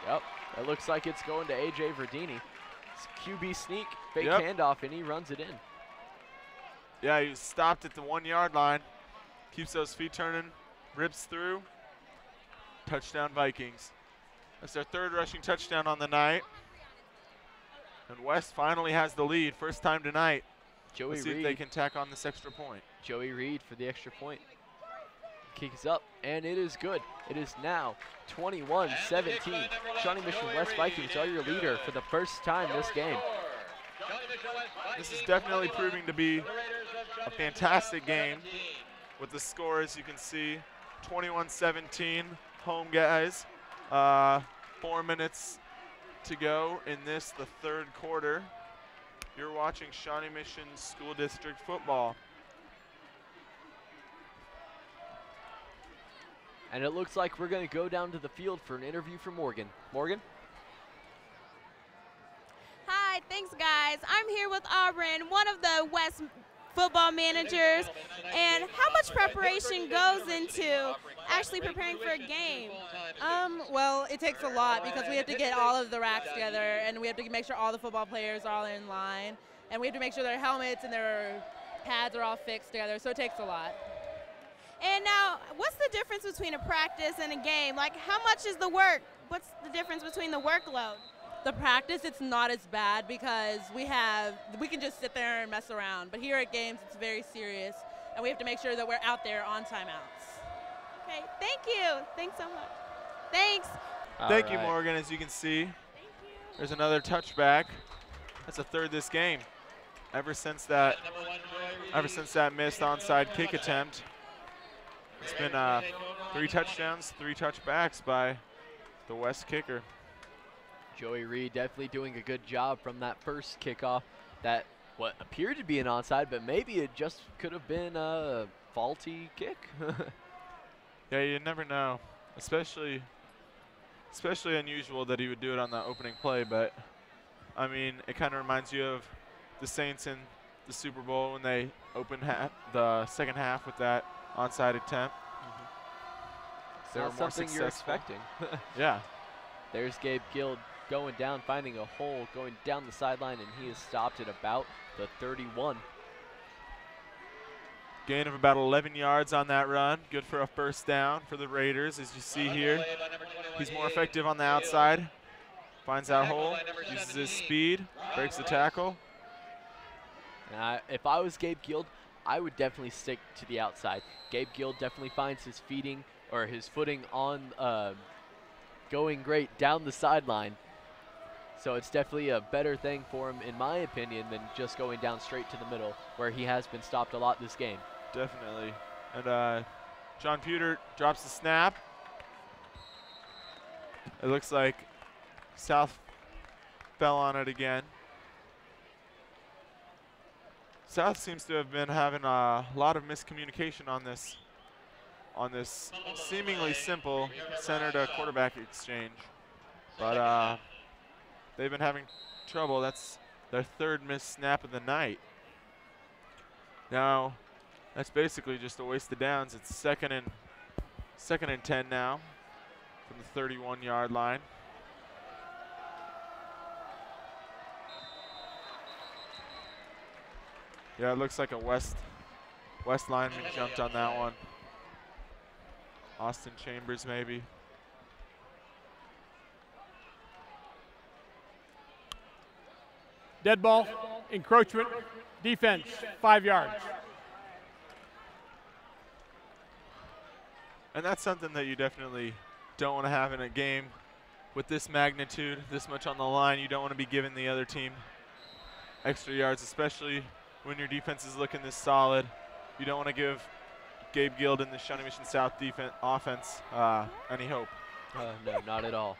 Yep, it looks like it's going to A.J. Verdini. QB sneak, fake Yep. handoff, and he runs it in. Yeah, he stopped at the 1 yard line. Keeps those feet turning, rips through. Touchdown Vikings. That's their 3rd rushing touchdown on the night. And West finally has the lead, first time tonight. Joey Let's see if they can tack on this extra point. Joey Reed for the extra point. Kicks up, and it is good. It is now 21-17. Shawnee Mission West Vikings are your leader for the first time this game. This is definitely proving to be a fantastic game with the score, as you can see, 21-17 home guys. 4 minutes to go in this, the 3rd quarter. You're watching Shawnee Mission School District football. And it looks like we're going to go down to the field for an interview for Morgan. Morgan? Hi, thanks guys. I'm here with Auburn, one of the West football managers. And how much preparation goes into actually preparing for a game? Well, it takes a lot because we have to get all of the racks together, and we have to make sure all the football players are all in line, and we have to make sure their helmets and their pads are all fixed together, so it takes a lot. And now, what's the difference between a practice and a game? Like, how much is the work? What's the difference between the workload? The practice, it's not as bad because we can just sit there and mess around. But here at games, it's very serious, and we have to make sure that we're out there on timeouts. Okay, thank you. Thanks so much. Thanks. Thank you, Morgan. As you can see, there's another touchback. That's a 3rd this game. Ever since that missed onside kick attempt, it's been 3 touchdowns, 3 touchbacks by the West kicker. Joey Reed definitely doing a good job from that first kickoff. That what appeared to be an onside, but maybe it just could have been a faulty kick. Yeah, you never know. Especially unusual that he would do it on the opening play, but I mean, it kind of reminds you of the Saints in the Super Bowl when they opened the second half with that onside attempt. It's not something you're expecting. Yeah. There's Gabe Guild going down, finding a hole, going down the sideline, and he is stopped at about the 31. Gain of about 11 yards on that run. Good for a first down for the Raiders, as you see here. He's more effective on the outside. Finds that hole, uses his speed, breaks the tackle. If I was Gabe Guild, I would definitely stick to the outside. Gabe Guild definitely finds his footing on going great down the sideline. So it's definitely a better thing for him, in my opinion, than just going down straight to the middle, where he has been stopped a lot this game. Definitely. And John Pewter drops the snap. It looks like South fell on it again. South seems to have been having a lot of miscommunication on this seemingly simple center to quarterback exchange. But they've been having trouble. That's their 3rd missed snap of the night. Now, that's basically just a waste of downs. It's second and 10 now from the 31-yard line. Yeah, it looks like a West lineman jumped on that one. Austin Chambers, maybe. Dead ball, encroachment, defense, 5 yards. And that's something that you definitely don't want to have in a game with this magnitude, this much on the line. You don't want to be giving the other team extra yards, especially when your defense is looking this solid. You don't want to give Gabe Guild and the Shawnee Mission South offense any hope. No, not at all.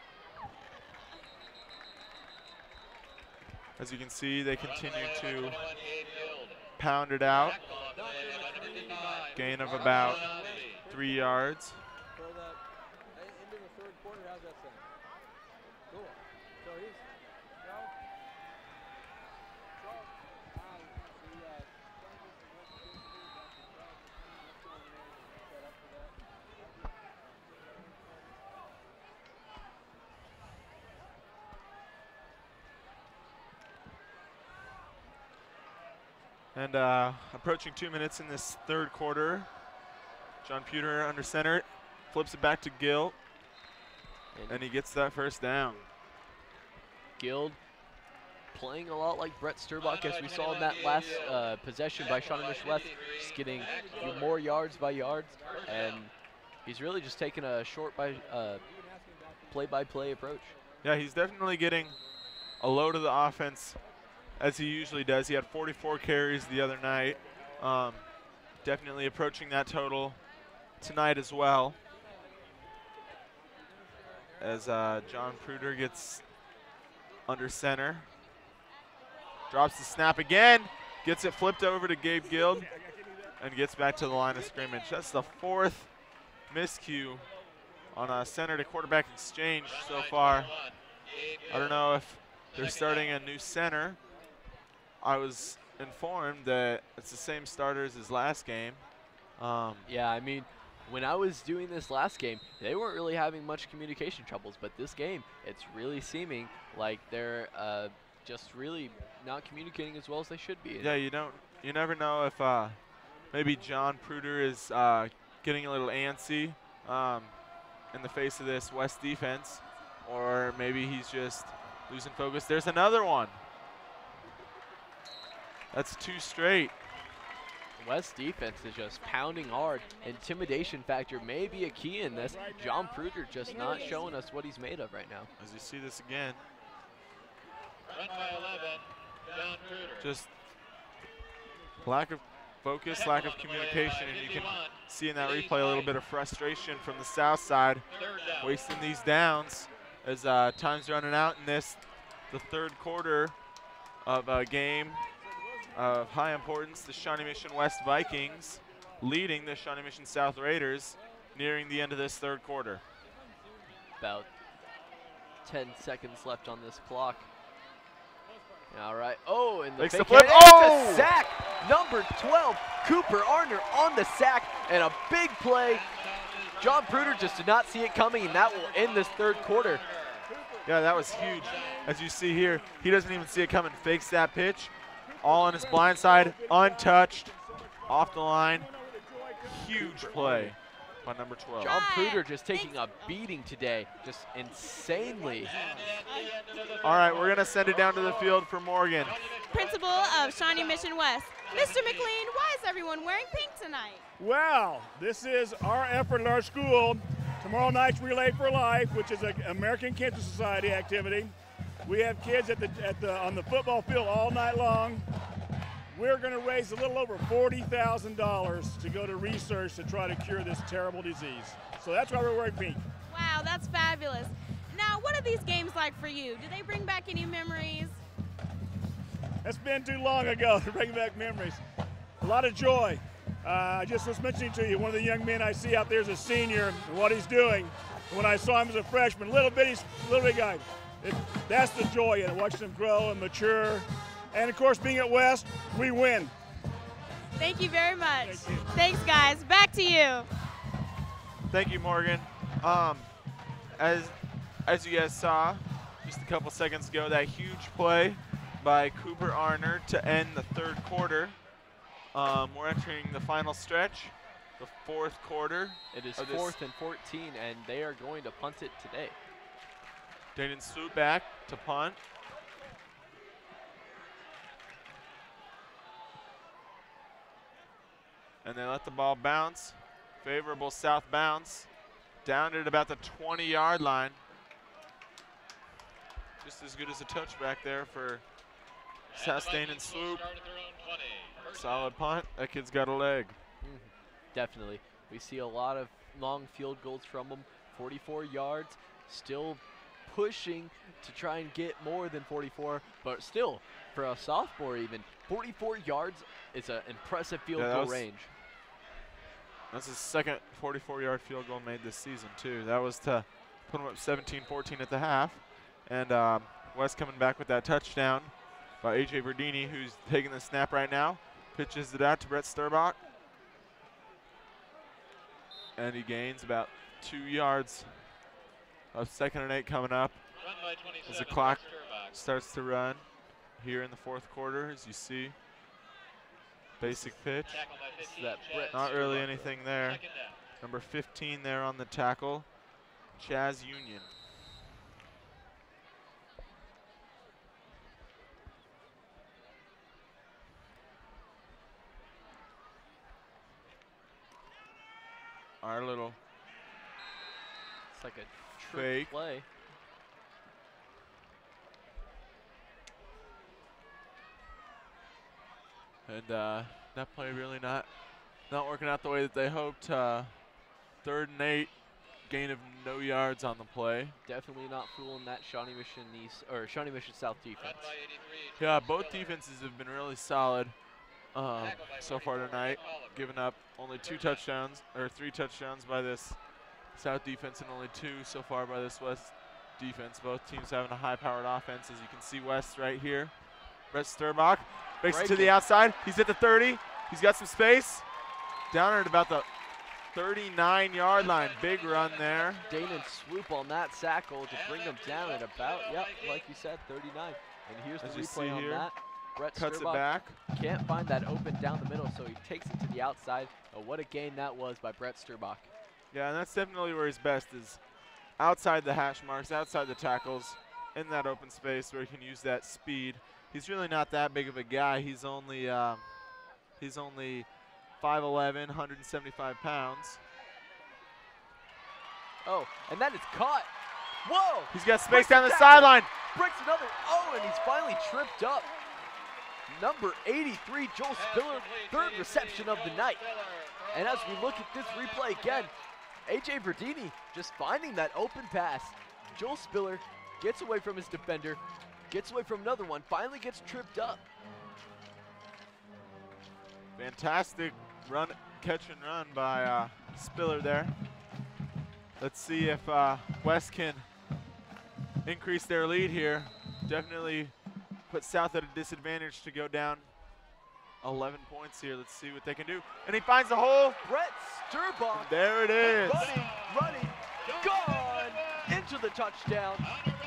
As you can see, they continue to pound it out. Gain of about 3 yards. Into the 3rd quarter, how's that sound? Cool. So he's And approaching 2 minutes in this third quarter. John Pewter under center, flips it back to Gill, and he gets that first down. Guild playing a lot like Brett Sturbach, as we saw in that last possession by Shawnee Mission West, just getting more yards by yards, and he's really just taking a short by play-by-play approach. Yeah, he's definitely getting a load of the offense as he usually does. He had 44 carries the other night. Definitely approaching that total tonight as well. As John Pruder gets under center. Drops the snap again. Gets it flipped over to Gabe Guild and gets back to the line of scrimmage. That's the fourth miscue on a center to quarterback exchange so far. I don't know if they're starting a new center. I was informed that it's the same starters as last game. Yeah, I mean, when I was doing this last game, they weren't really having much communication troubles, but this game, it's really seeming like they're just really not communicating as well as they should be. Yeah, you never know if maybe John Pruder is getting a little antsy in the face of this West defense, or maybe he's just losing focus. There's another one. That's two straight. West defense is just pounding hard. Intimidation factor may be a key in this. John Pruder just not showing us what he's made of right now. As you see this again. Run by 11, John Pruder. Just lack of focus, lack of communication, and you can see in that replay a little bit of frustration from the south side, wasting these downs as time's running out in this, the third quarter of a game of high importance. The Shawnee Mission West Vikings leading the Shawnee Mission South Raiders nearing the end of this third quarter. About 10 seconds left on this clock. All right. Oh, and the makes the fake flip. Oh! A sack. Number 12, Cooper Arner on the sack, and a big play. John Pruder just did not see it coming, and that will end this third quarter. Yeah, that was huge. As you see here, he doesn't even see it coming. Fakes that pitch. All on his blind side, untouched, off the line. Huge play by number 12. John Pruder just taking a beating today, just insanely. All right, we're going to send it down to the field for Morgan. Principal of Shawnee Mission West. Mr. McLean, why is everyone wearing pink tonight? Well, this is our effort at our school. Tomorrow night's Relay for Life, which is an American Cancer Society activity. We have kids on the football field all night long. We're going to raise a little over $40,000 to go to research to try to cure this terrible disease. So that's why we're wearing pink. Wow, that's fabulous. Now, what are these games like for you? Do they bring back any memories? It's been too long ago to bring back memories. A lot of joy. I just was mentioning to you, one of the young men I see out there is a senior and what he's doing. When I saw him as a freshman, little bitty guy. That's the joy in it, watching them grow and mature. And of course, being at West, we win. Thank you very much. Thanks, guys. Back to you. Thank you, Morgan. As you guys saw just a couple seconds ago, that huge play by Cooper Arner to end the third quarter. We're entering the final stretch, the fourth quarter. It is 4th and 14, and they are going to punt it today. Dayton Swoop back to punt. And they let the ball bounce. Favorable south bounce. Down at about the 20-yard line. Just as good as a touchback there for South Dayton Swoop. Solid punt. That kid's got a leg. Definitely. We see a lot of long field goals from him. 44 yards. Still pushing to try and get more than 44, but still, for a sophomore even, 44 yards is an impressive field goal range. That's his second 44-yard field goal made this season, too. That was to put him up 17-14 at the half. And West coming back with that touchdown by A.J. Verdini, who's taking the snap right now. Pitches it out to Brett Sturbach. And he gains about 2 yards. Of 2nd and 8 coming up as the clock starts to run here in the fourth quarter, as you see. Basic pitch. Not really anything there. Number 15 there on the tackle, Chaz Union. Our little it's like a fake trick play. And that play really not working out the way that they hoped. 3rd and 8, gain of no yards on the play. Definitely not fooling that Shawnee Mission South defense. Yeah, both defenses have been really solid so far tonight, giving up only 3 touchdowns by this South defense and only 2 so far by this West defense. Both teams having a high-powered offense, as you can see West right here. Brett Sturbach breaks it to the outside. He's at the 30. He's got some space. Down at about the 39-yard line. Big run there. Dana swoop on that sackle to bring them down at about, yep, like you said, 39. And here's the replay on that. Brett cuts Sturbach it back. Can't find that open down the middle, so he takes it to the outside. Oh, what a gain that was by Brett Sturbach. Yeah, and that's definitely where he's best, is outside the hash marks, outside the tackles, in that open space where he can use that speed. He's really not that big of a guy. He's only 5'11", 175 pounds. Oh, and that is caught. Whoa! He's got space down the sideline. Breaks another. Oh, and he's finally tripped up. Number 83, Joel Spiller, 3rd reception of the night. And as we look at this replay again, A.J. Verdini just finding that open pass. Joel Spiller gets away from his defender, gets away from another one, finally gets tripped up. Fantastic run, catch and run by Spiller there. Let's see if West can increase their lead here. Definitely put South at a disadvantage to go down 11 points here. Let's see what they can do. And he finds a hole. Brett Sturbach. There it is. Running, gone into the touchdown.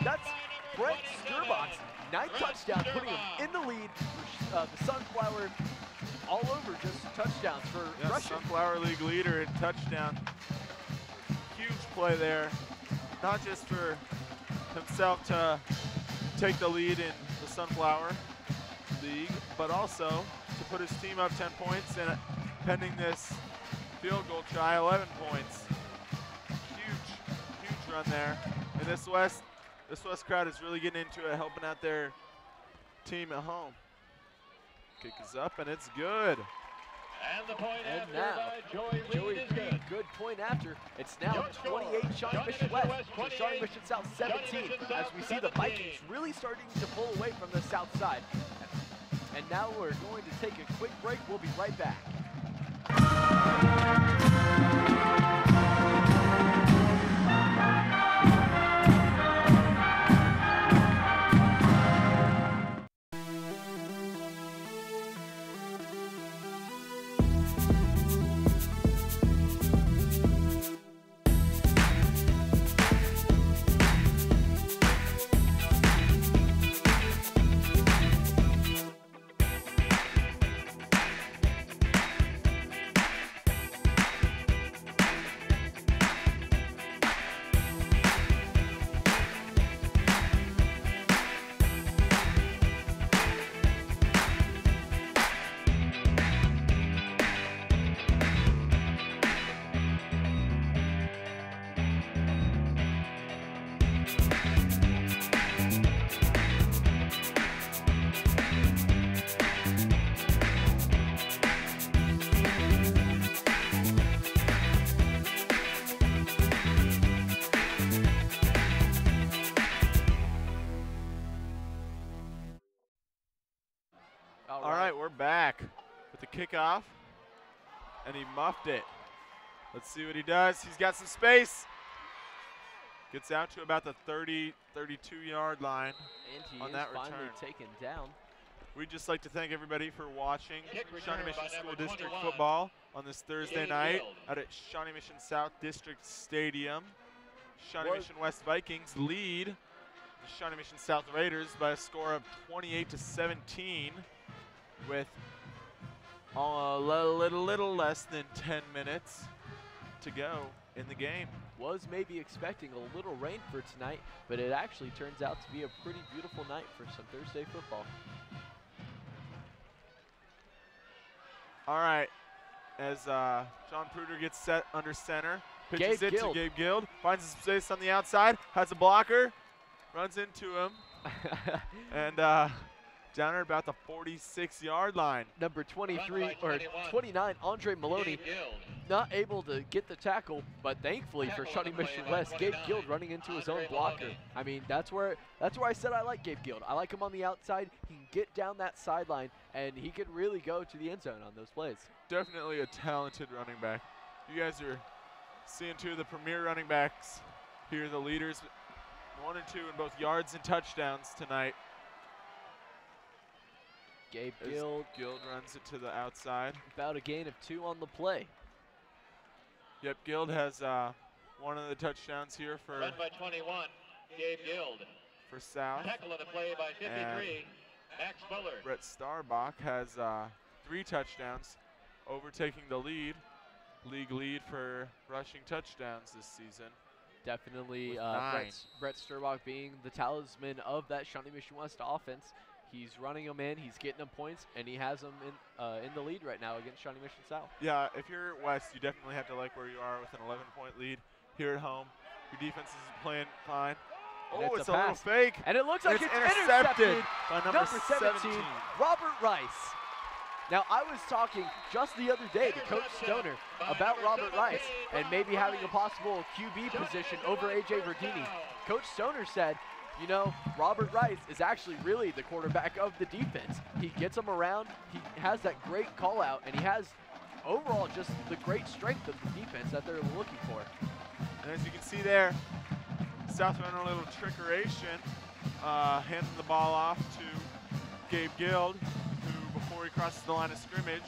That's Brett Sturbach's 9th touchdown, putting him in the lead for the Sunflower. All over just touchdowns for rushing. Sunflower League leader in touchdown. Huge play there. Not just for himself to take the lead in the Sunflower League, but also to put his team up 10 points and pending this field goal try, 11 points. Huge run there. And this West crowd is really getting into it, helping out their team at home. Kick is up and it's good. And the point and after now, by Joey Reed is good point after. It's now 28 Shawnee Mission West to Shawnee Mission South 17 as we see the Vikings really starting to pull away from the south side. And now we're going to take a quick break. We'll be right back. All right, we're back with the kickoff, and he muffed it. Let's see what he does. He's got some space. Gets out to about the 30, 32-yard line on that return. Finally taken down. We'd just like to thank everybody for watching Shawnee Mission School District football on this Thursday night out at Shawnee Mission South District Stadium. Shawnee Mission West Vikings lead the Shawnee Mission South Raiders by a score of 28-17 with A little less than 10 minutes to go in the game. Was maybe expecting a little rain for tonight, but it actually turns out to be a pretty beautiful night for some Thursday football. All right, as John Pruder gets set under center, pitches it to Gabe Guild, finds his space on the outside, has a blocker, runs into him, and down at about the 46-yard line. Number 23 or 29, Andre Maloney, not able to get the tackle, but thankfully for Shawnee Mission West, Gabe Guild running into his own blocker. I mean, that's where I said I like Gabe Guild. I like him on the outside. He can get down that sideline, and he could really go to the end zone on those plays. Definitely a talented running back. You guys are seeing two of the premier running backs here, the leaders, 1 and 2 in both yards and touchdowns tonight. Gabe Guild runs it to the outside. About a gain of 2 on the play. Yep, Guild has one of the touchdowns here for Run by 21, Gabe Guild. For South. Tackle on the play by 53, Max Bullard. Brett Starbach has 3 touchdowns, overtaking the league lead for rushing touchdowns this season. Definitely Brett Starbach being the talisman of that Shawnee Mission West offense. He's running them in, he's getting them points, and he has them in the lead right now against Shawnee Mission South. Yeah, if you're West, you definitely have to like where you are with an 11-point lead here at home. Your defense is playing fine. And it's a little fake. And it looks like it's intercepted by number 17, Robert Rice. Now, I was talking just the other day to Coach Stoner about Robert Rice and maybe having a possible QB position over A.J. Verdini. Coach Stoner said, you know, Robert Rice is actually really the quarterback of the defense. He gets them around, he has that great call out, and he has overall just the great strength of the defense that they're looking for. And as you can see there, South running a little trickeration, handing the ball off to Gabe Guild, who before he crosses the line of scrimmage,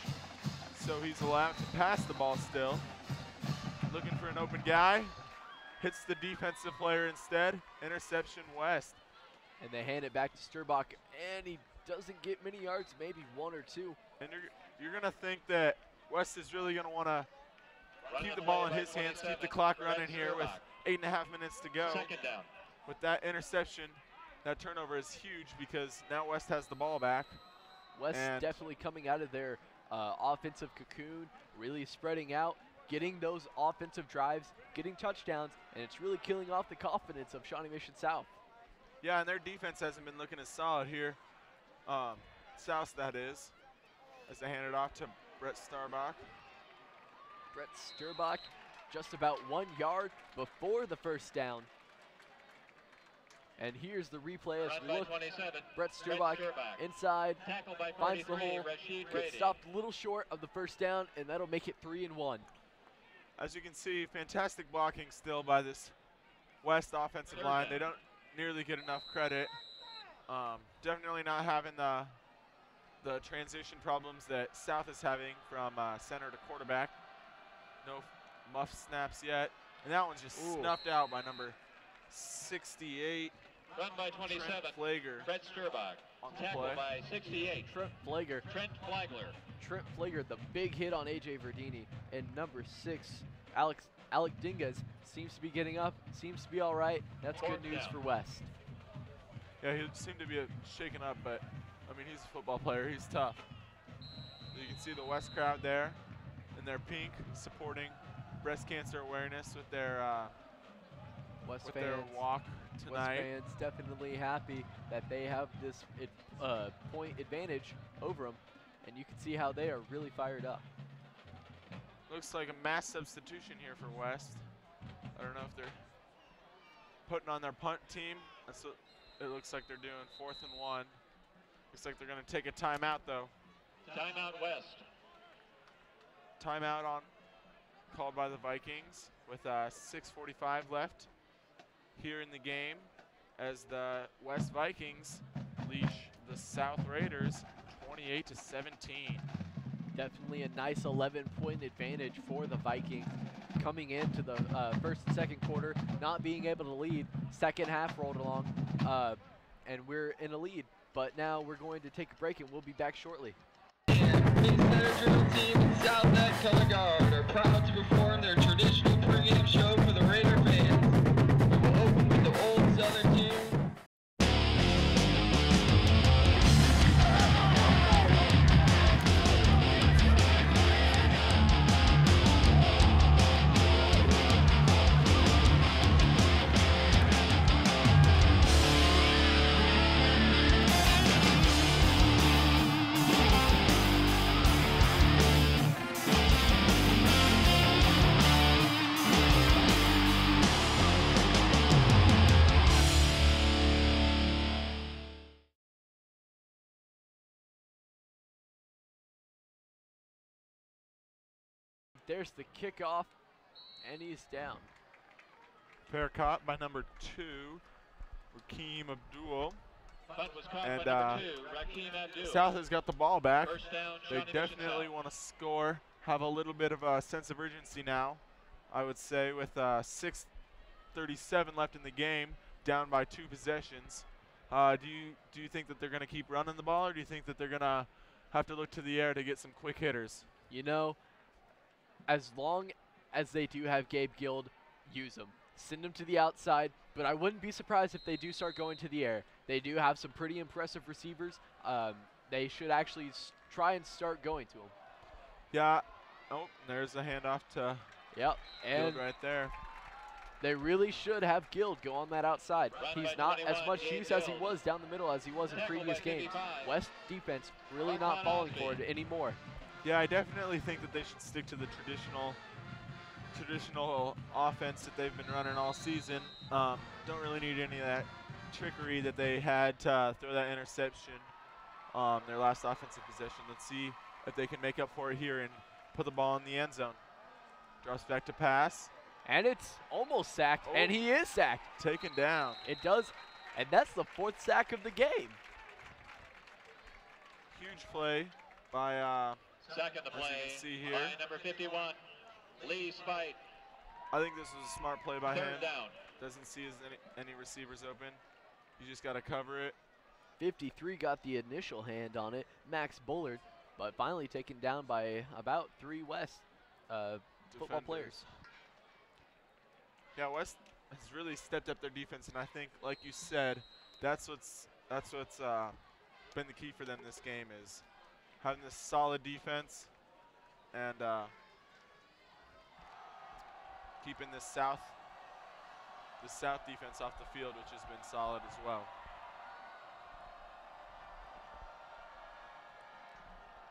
so he's allowed to pass the ball still. Looking for an open guy. Hits the defensive player instead. Interception West. And they hand it back to Starbach, and he doesn't get many yards, maybe 1 or 2. And you're going to think that West is really going to want to keep the ball in his hands, keep the clock running here with 8.5 minutes to go. Second down. With that interception, that turnover is huge because now West has the ball back. West definitely coming out of their offensive cocoon, really spreading out, getting those offensive drives, getting touchdowns, and it's really killing off the confidence of Shawnee Mission South. Yeah, and their defense hasn't been looking as solid here. South, that is, as they hand it off to Brett Starbach. Brett Starbach just about 1 yard before the first down. And here's the replay as we look. Brett Starbach inside, finds the hole, gets stopped a little short of the first down, and that'll make it 3 and 1. As you can see, fantastic blocking still by this West offensive line. They don't nearly get enough credit. Definitely not having the transition problems that South is having from center to quarterback. No muff snaps yet. And that one's just snuffed out by number 68. Run by 27, Trent Flager. Brett Starbach. On the Tackle play. by 68, Trent Flager. Trent Flagler. Trent Flager, the big hit on A.J. Verdini. And number 6, Alec Dingas seems to be getting up, seems to be all right. That's good news for West. Yeah, he seemed to be shaken up, but, I mean, he's a football player. He's tough. You can see the West crowd there in their pink supporting breast cancer awareness with their their walk tonight. West fans definitely happy that they have this point advantage over them, and you can see how they are really fired up. Looks like a mass substitution here for West. I don't know if they're putting on their punt team. That's what it looks like they're doing. 4th and 1. Looks like they're going to take a timeout though. Timeout West. Timeout called by the Vikings with 6:45 left here in the game as the West Vikings leash the South Raiders 28-17. Definitely a nice 11-point advantage for the Vikings coming into the first and second quarter, not being able to lead. Second half rolled along, and we're in a lead. But now we're going to take a break, and we'll be back shortly. Center drill team in South Net Color Guard are proud to perform their traditional pregame show for the Raider fans. We will open with the Old Southern tune. There's the kickoff, and he's down. Fair caught by number 2, Rakeem Abdul. Punt was caught And by number 2, Rakeem Abdul. South has got the ball back. First down, They Shawnee Mission definitely South. want to score, have a little bit of a sense of urgency now, I would say, with 6:37 left in the game, down by 2 possessions. Do you think that they're going to keep running the ball, or do you think that they're going to have to look to the air to get some quick hitters? You know, as long as they do have Gabe Guild, use them. Send them to the outside, but I wouldn't be surprised if they do start going to the air. They do have some pretty impressive receivers. They should actually try and start going to them. Yeah. Oh, there's a handoff to Guild and right there. They really should have Guild go on that outside. He's not as much use as he was down the middle as he was in previous games. West defense really not falling for it anymore. Yeah, I definitely think that they should stick to the traditional offense that they've been running all season. Don't really need any of that trickery that they had to throw that interception on their last offensive possession. Let's see if they can make up for it here and put the ball in the end zone. Drops back to pass. And it's almost sacked, and he is sacked. Taken down. It does, and that's the 4th sack of the game. Huge play by Second the play, as you can see here. by number 51, Lee Spite. I think this was a smart play by him. Third down. Doesn't see any receivers open. You just got to cover it. 53 got the initial hand on it, Max Bullard, but finally taken down by about 3 West football players. Yeah, West has really stepped up their defense, and I think, like you said, that's what's been the key for them this game, is having this solid defense and keeping this South defense off the field, which has been solid as well.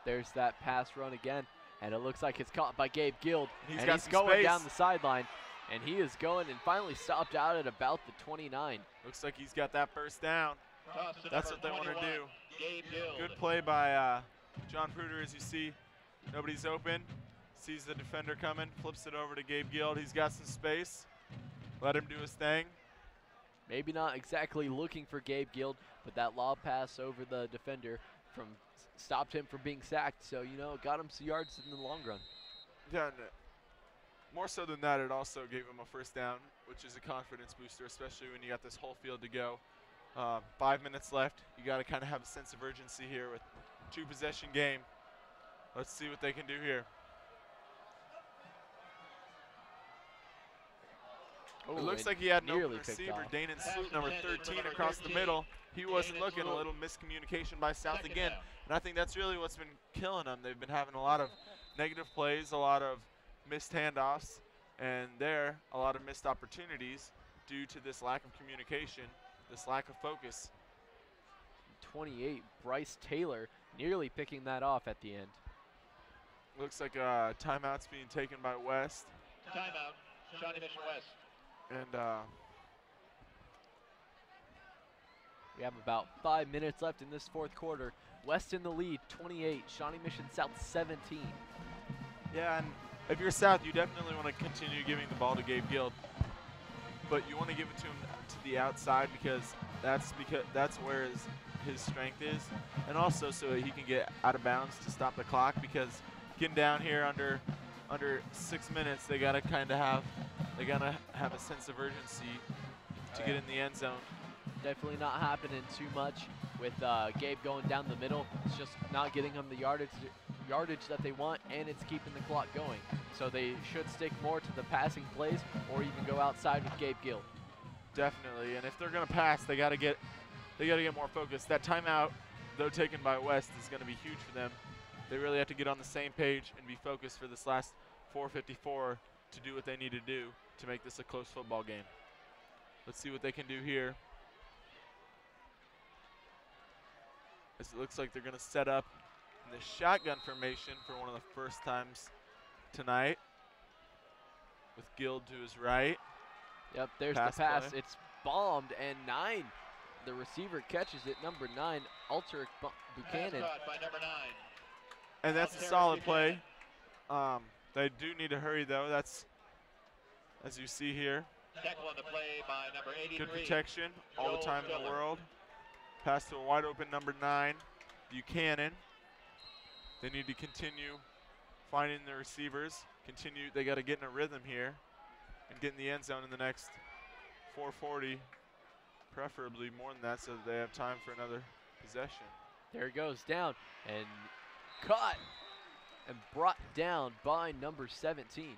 There's that pass run again, and it looks like it's caught by Gabe Guild. He's and he's going down the sideline, and he is going and finally stopped out at about the 29. Looks like he's got that first down. That's what they want to do. Gabe Guild. Good play by John Pruder, as you see. Nobody's open. Sees the defender coming, flips it over to Gabe Guild. He's got some space. Let him do his thing. Maybe not exactly looking for Gabe Guild, but that lob pass over the defender stopped him from being sacked. So, you know, it got him some yards in the long run. Yeah, and more so than that, it also gave him a first down, which is a confidence booster, especially when you got this whole field to go. 5 minutes left. You got to kind of have a sense of urgency here with 2-possession game. Let's see what they can do here. Oh, it looks like he had an open nearly picked receiver, off. Danon Sloot, number 13, across the middle. He wasn't looking. A little miscommunication by South again. And I think that's really what's been killing them. They've been having a lot of negative plays, a lot of missed handoffs, and a lot of missed opportunities due to this lack of communication, this lack of focus. 28, Bryce Taylor nearly picking that off at the end. Looks like a timeout's being taken by West. Timeout, Shawnee Mission West. And we have about 5 minutes left in this 4th quarter. West in the lead, 28, Shawnee Mission South 17. Yeah, and if you're South, you definitely want to continue giving the ball to Gabe Guild, but you want to give it to him to the outside because that's where his strength is, and also so he can get out of bounds to stop the clock, because getting down here under 6 minutes, they gotta have a sense of urgency to get in the end zone. Definitely not happening too much with Gabe going down the middle. It's just not getting him the yardage yardage that they want, and it's keeping the clock going. So they should stick more to the passing plays or even go outside with Gabe Gill. Definitely, and if they're going to pass, they got to get more focused. That timeout, though taken by West, is going to be huge for them. They really have to get on the same page and be focused for this last 4:54 to do what they need to do to make this a close football game. Let's see what they can do here. As it looks like they're going to set up in the shotgun formation for one of the first times tonight, with Guild to his right. Yep, there's the pass. It's bombed, and 9. The receiver catches it, number 9, Alteric Buchanan. By number 9. And that's a solid play. They do need to hurry, though. That's, as you see here. Tackle on the play by number 83. Good protection all the time in the world. Pass to a wide open number 9, Buchanan. They need to continue finding the receivers. They got to get in a rhythm here and get in the end zone in the next 4:40, preferably more than that, so that they have time for another possession. There it goes, down and caught and brought down by number 17.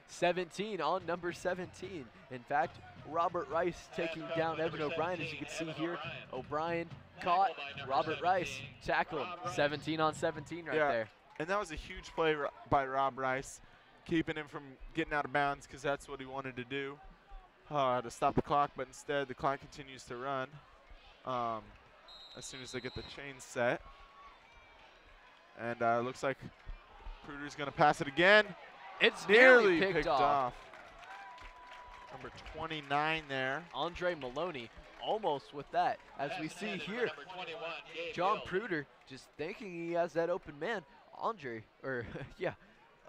17 on number 17. In fact, Robert Rice taking down Evan O'Brien, as you can see here. O'Brien caught Robert Rice, tackle him. 17 on 17 right there. And that was a huge play by Rob Rice, keeping him from getting out of bounds, because that's what he wanted to do, to stop the clock. But instead, the clock continues to run as soon as they get the chain set. And it looks like Pruder's going to pass it again. It's nearly picked off. Number 29 there. Andre Maloney almost with that. As we see here, John Pruder just thinking he has that open man. Andre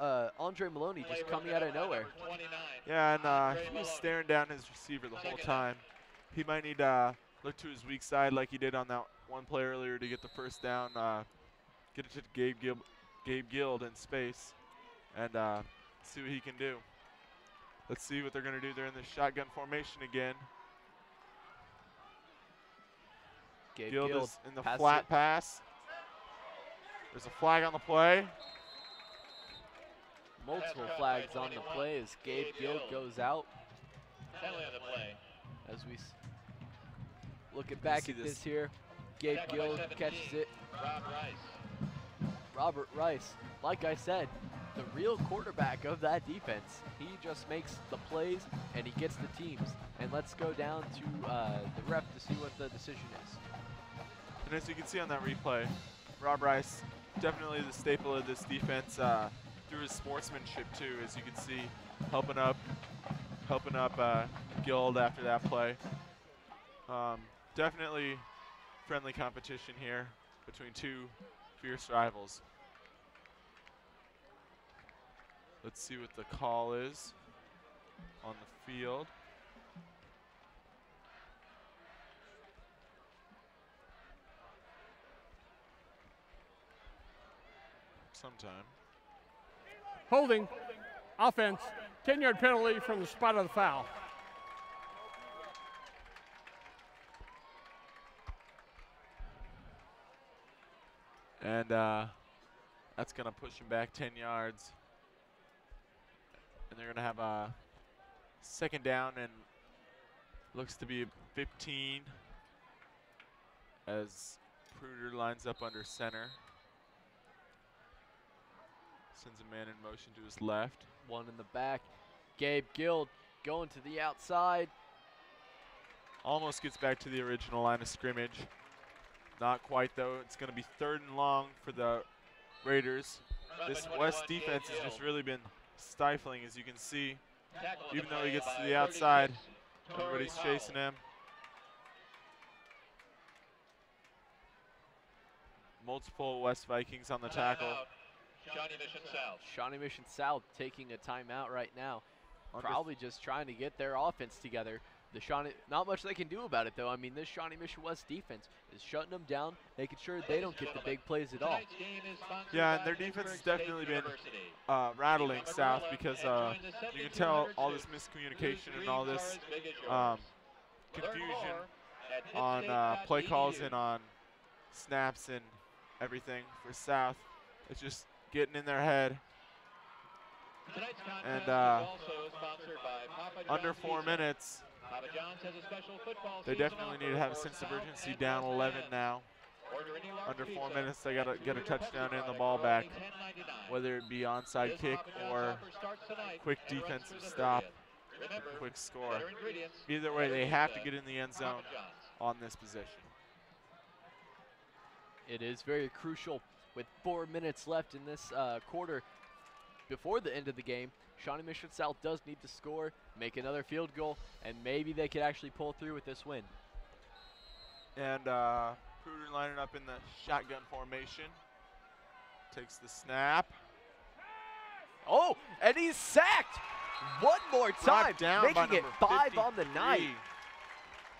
Maloney just coming out of nowhere. Yeah, and he was staring down his receiver the whole time. He might need to look to his weak side like he did on that one play earlier to get the first down, get it to Gabe Guild in space, and see what he can do. Let's see what they're going to do. They're in the shotgun formation again. Guild is in the flat pass. There's a flag on the play. Multiple flags on the play as Gabe Guild goes out. Penalty on the play. As we looking back at this here, Gabe Guild catches it. Robert Rice, like I said, the real quarterback of that defense. He just makes the plays and he gets the teams. And let's go down to the ref to see what the decision is. And as you can see on that replay, Rob Rice, definitely the staple of this defense through his sportsmanship too, as you can see, helping up Guild after that play. Definitely friendly competition here between two fierce rivals. Let's see what the call is on the field. Sometime. Holding, offense, 10-yard penalty from the spot of the foul. And that's going to push him back 10 yards. And they're going to have a second down and looks to be 15 as Pruder lines up under center. Sends a man in motion to his left. One in the back. Gabe Guild going to the outside. Almost gets back to the original line of scrimmage. Not quite, though. It's going to be 3rd and long for the Raiders. This West defense has just really been stifling, as you can see. Even though he gets to the outside, everybody's chasing him. Multiple West Vikings on the tackle. Shawnee Mission South. Shawnee Mission South taking a timeout right now. Probably just trying to get their offense together. The Shawnee, not much they can do about it, though. I mean, this Shawnee Mission West defense is shutting them down, making sure they don't get the big plays at all. Yeah, and their defense has definitely been rattling South because you can tell all this miscommunication and all this confusion on play calls and on snaps and everything for South. It's just getting in their head. And under 4 minutes, they definitely need to have a sense of urgency. Down 11 now. Under 4 minutes, they got to get a touchdown and the ball back, whether it be onside kick or quick defensive stop, quick score. Either way, they have to get in the end zone on this possession. It is very crucial with 4 minutes left in this quarter before the end of the game. Shawnee Mission South does need to score, make another field goal, and maybe they could actually pull through with this win. And Pruder lining up in the shotgun formation. Takes the snap. Oh, and he's sacked one more time, down making it 5 on the night.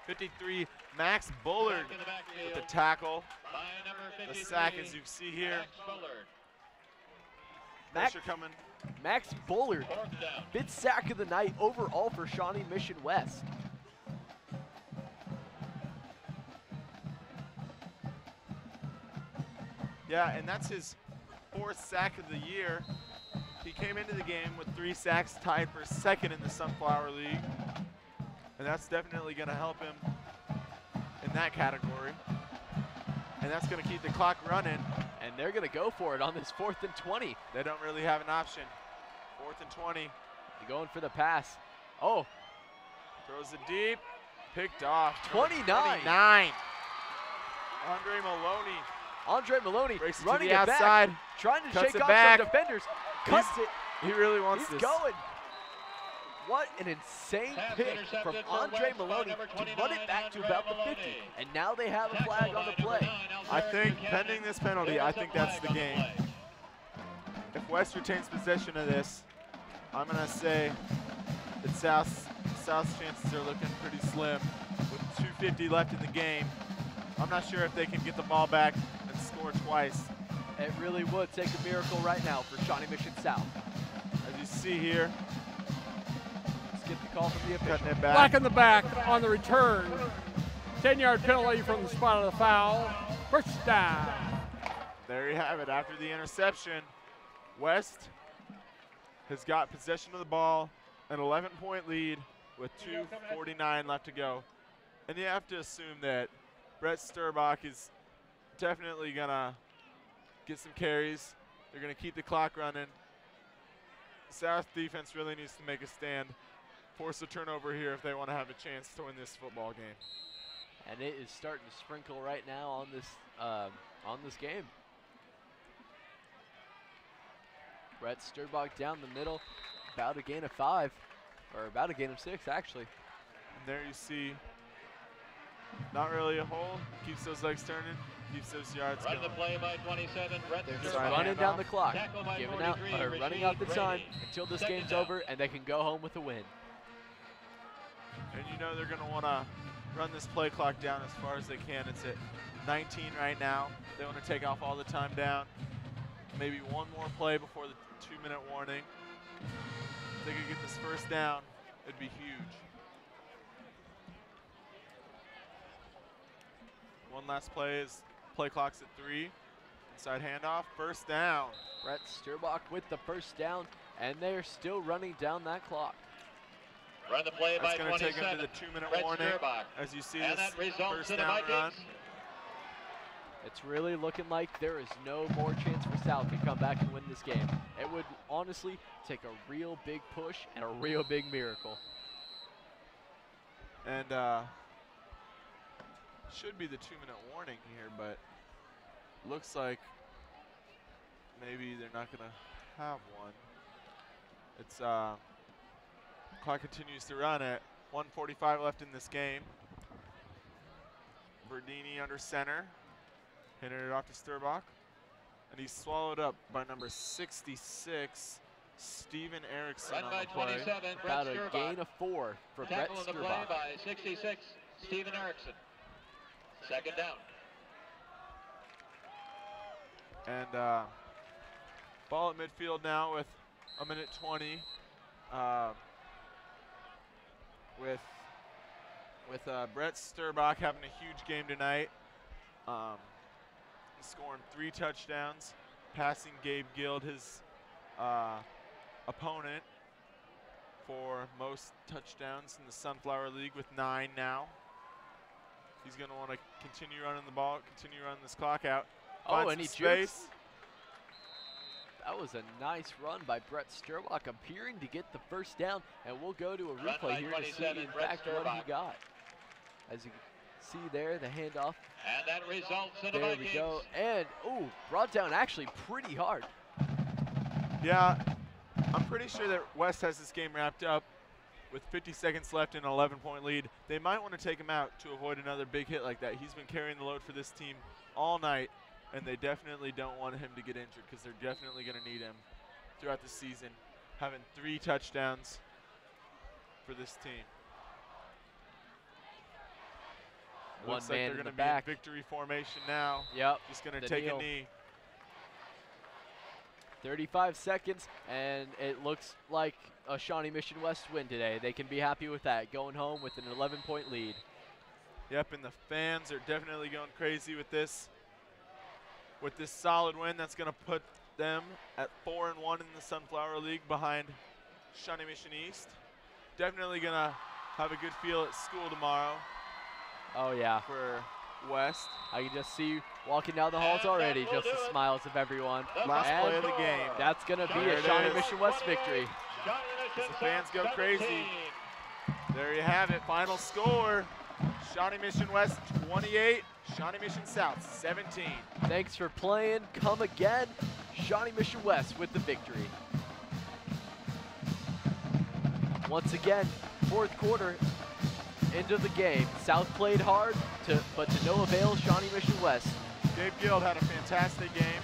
53, Max Bullard with the tackle. The sack, as you see here. Pressure coming. Max Bullard, 5th sack of the night overall for Shawnee Mission West. Yeah, and that's his 4th sack of the year. He came into the game with 3 sacks, tied for 2nd in the Sunflower League. And that's definitely going to help him in that category. And that's going to keep the clock running. And they're going to go for it on this 4th and 20. They don't really have an option. 4th and 20. They're going for the pass. Oh. Throws it deep. Picked off. 29. Andre Maloney breaks it running to the outside. Back, trying to cuts shake it off back. some defenders. Cuts it. He really wants He's this. going. What an insane pick from Andre Maloney to run it back to about the 50. And now they have a flag on the play. I think pending this penalty, I think that's the game. If West retains possession of this, I'm going to say that South's chances are looking pretty slim with 2:50 left in the game. I'm not sure if they can get the ball back and score twice. It really would take a miracle right now for Shawnee Mission South. As you see here, let's get the call from the official. Cutting it back. Black in the back on the return. 10-yard penalty from the spot of the foul. First down. There you have it. After the interception, West has got possession of the ball, an 11-point lead with 2:49 left to go. And you have to assume that Brett Sturbach is definitely going to get some carries. They're going to keep the clock running. South defense really needs to make a stand, force a turnover here if they want to have a chance to win this football game. And it is starting to sprinkle right now on this game. Brett Sturbach down the middle, about a gain of 5, or about a gain of 6 actually. And there you see, not really a hole, keeps those legs turning, keeps those yards Run going. the play by 27, Brett They're just Sturbach. running down the clock, Tackle by giving out, 43, or running out the Rashid time Brady. until this Second game's down. over and they can go home with a win. And you know they're going to want to run this play clock down as far as they can. It's at 19 right now. They want to take off all the time down. Maybe one more play before the 2-minute warning. If they could get this first down, it'd be huge. One last play is play clock's at 3. Inside handoff, first down. Brett Sturbach with the first down, and they're still running down that clock. Run the play That's by going to take 27, them to the 2-minute Brett warning. Sturbach. As you see And this that results first in the down Vikings. run. It's really looking like there is no more chance for South to come back and win this game. It would honestly take a real big push and a real big miracle. And should be the 2-minute warning here, but looks like maybe they're not going to have one. It's clock continues to run at 1:45 left in this game. Verdini under center, handing it off to Sturbach, and he's swallowed up by number 66, Steven Erickson Run on by the play. 27, Brett About a Sturbach. gain of 4 for Brett Tackle on the play Sturbach. by 66, Steven Erickson. Second down. And ball at midfield now with 1:20. With Brett Sturbach having a huge game tonight. scoring 3 touchdowns, passing Gabe Guild, his opponent, for most touchdowns in the Sunflower League with 9 now. He's going to want to continue running the ball, continue running this clock out. Oh, and he space. jukes. That was a nice run by Brett Sturbach, appearing to get the first down, and we'll go to a replay here to see in fact what he got. As you can see there, the handoff. And that results in a There Vikings. we go, and ooh, brought down actually pretty hard. Yeah, I'm pretty sure that West has this game wrapped up with 50 seconds left and an 11-point lead. They might want to take him out to avoid another big hit like that. He's been carrying the load for this team all night, and they definitely don't want him to get injured because they're definitely going to need him throughout the season, having 3 touchdowns for this team. Looks like they're going to be in victory formation now. Yep. Just going to take a knee. 35 seconds, and it looks like a Shawnee Mission West win today. They can be happy with that, going home with an 11-point lead. Yep, and the fans are definitely going crazy with this. With this solid win, that's going to put them at 4-1 in the Sunflower League behind Shawnee Mission East. Definitely going to have a good feel at school tomorrow. Oh, yeah. For West. I can just see walking down the halls already, just the smiles of everyone. Last and play of the game. That's going to be a Shawnee Mission West victory. The fans go crazy. There you have it. Final score, Shawnee Mission West 28, Shawnee Mission South 17. Thanks for playing. Come again. Shawnee Mission West with the victory. Once again, 4th quarter into the game. South played hard, but to no avail, Shawnee Mission West. Gabe Guild had a fantastic game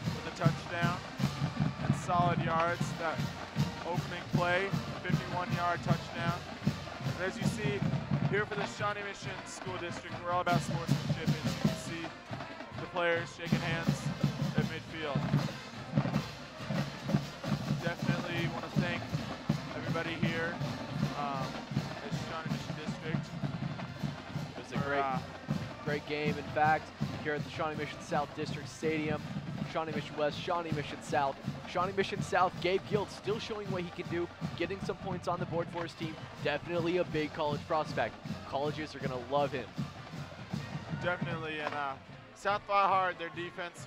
with a touchdown and solid yards. That opening play, 51-yard touchdown. And as you see here for the Shawnee Mission School District, we're all about sportsmanship. As you can see the players shaking hands at midfield. Definitely want to thank everybody here at Shawnee Mission District. It was a great game, in fact, here at the Shawnee Mission South District Stadium. Shawnee Mission West, Shawnee Mission South. Shawnee Mission South, Gabe Guild still showing what he can do, getting some points on the board for his team. Definitely a big college prospect. Colleges are going to love him. Definitely, and South fought hard. Their defense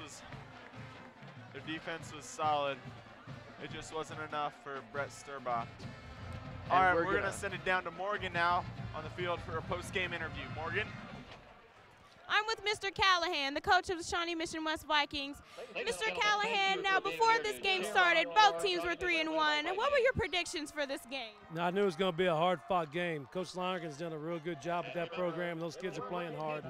was solid. It just wasn't enough for Brett Sturbach. All right, we're going to send it down to Morgan now on the field for a post-game interview. Morgan? I'm with Mr. Callahan, the coach of the Shawnee Mission West Vikings. Mr. Callahan, now before this game started, both teams were 3-1. What were your predictions for this game? Now, I knew it was going to be a hard-fought game. Coach Lonergan's done a real good job with that program. Those kids are playing hard.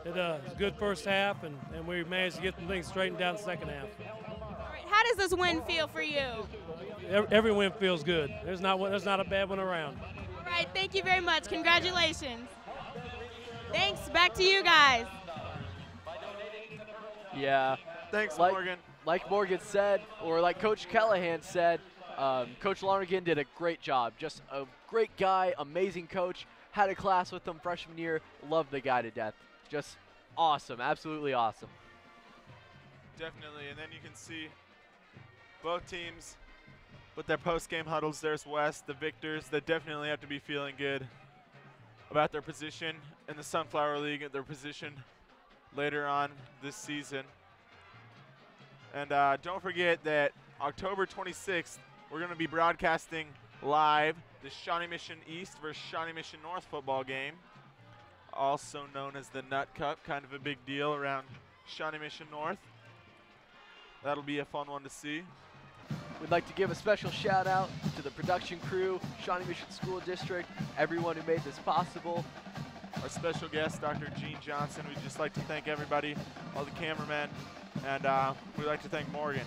It was a good first half, and we managed to get the things straightened down in the second half. All right, how does this win feel for you? Every win feels good. There's not a bad one around. All right, thank you very much. Congratulations. Thanks. Back to you guys. Yeah. Thanks, Morgan. Like Morgan said, or like Coach Callahan said, Coach Lonergan did a great job. Just a great guy, amazing coach. Had a class with him freshman year. Loved the guy to death. Just awesome. Absolutely awesome. Definitely. And then you can see both teams with their post-game huddles. There's West, the victors, that definitely have to be feeling good about their position in the Sunflower League and their position later on this season. And don't forget that October 26th, we're going to be broadcasting live the Shawnee Mission East versus Shawnee Mission North football game, also known as the Nut Cup, kind of a big deal around Shawnee Mission North. That'll be a fun one to see. We'd like to give a special shout out to the production crew, Shawnee Mission School District, everyone who made this possible. Our special guest, Dr. Gene Johnson. We'd just like to thank everybody, all the cameramen, and we'd like to thank Morgan.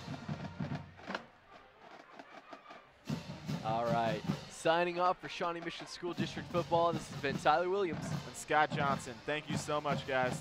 All right, signing off for Shawnee Mission School District football, this has been Tyler Williams. And Scott Johnson. Thank you so much, guys.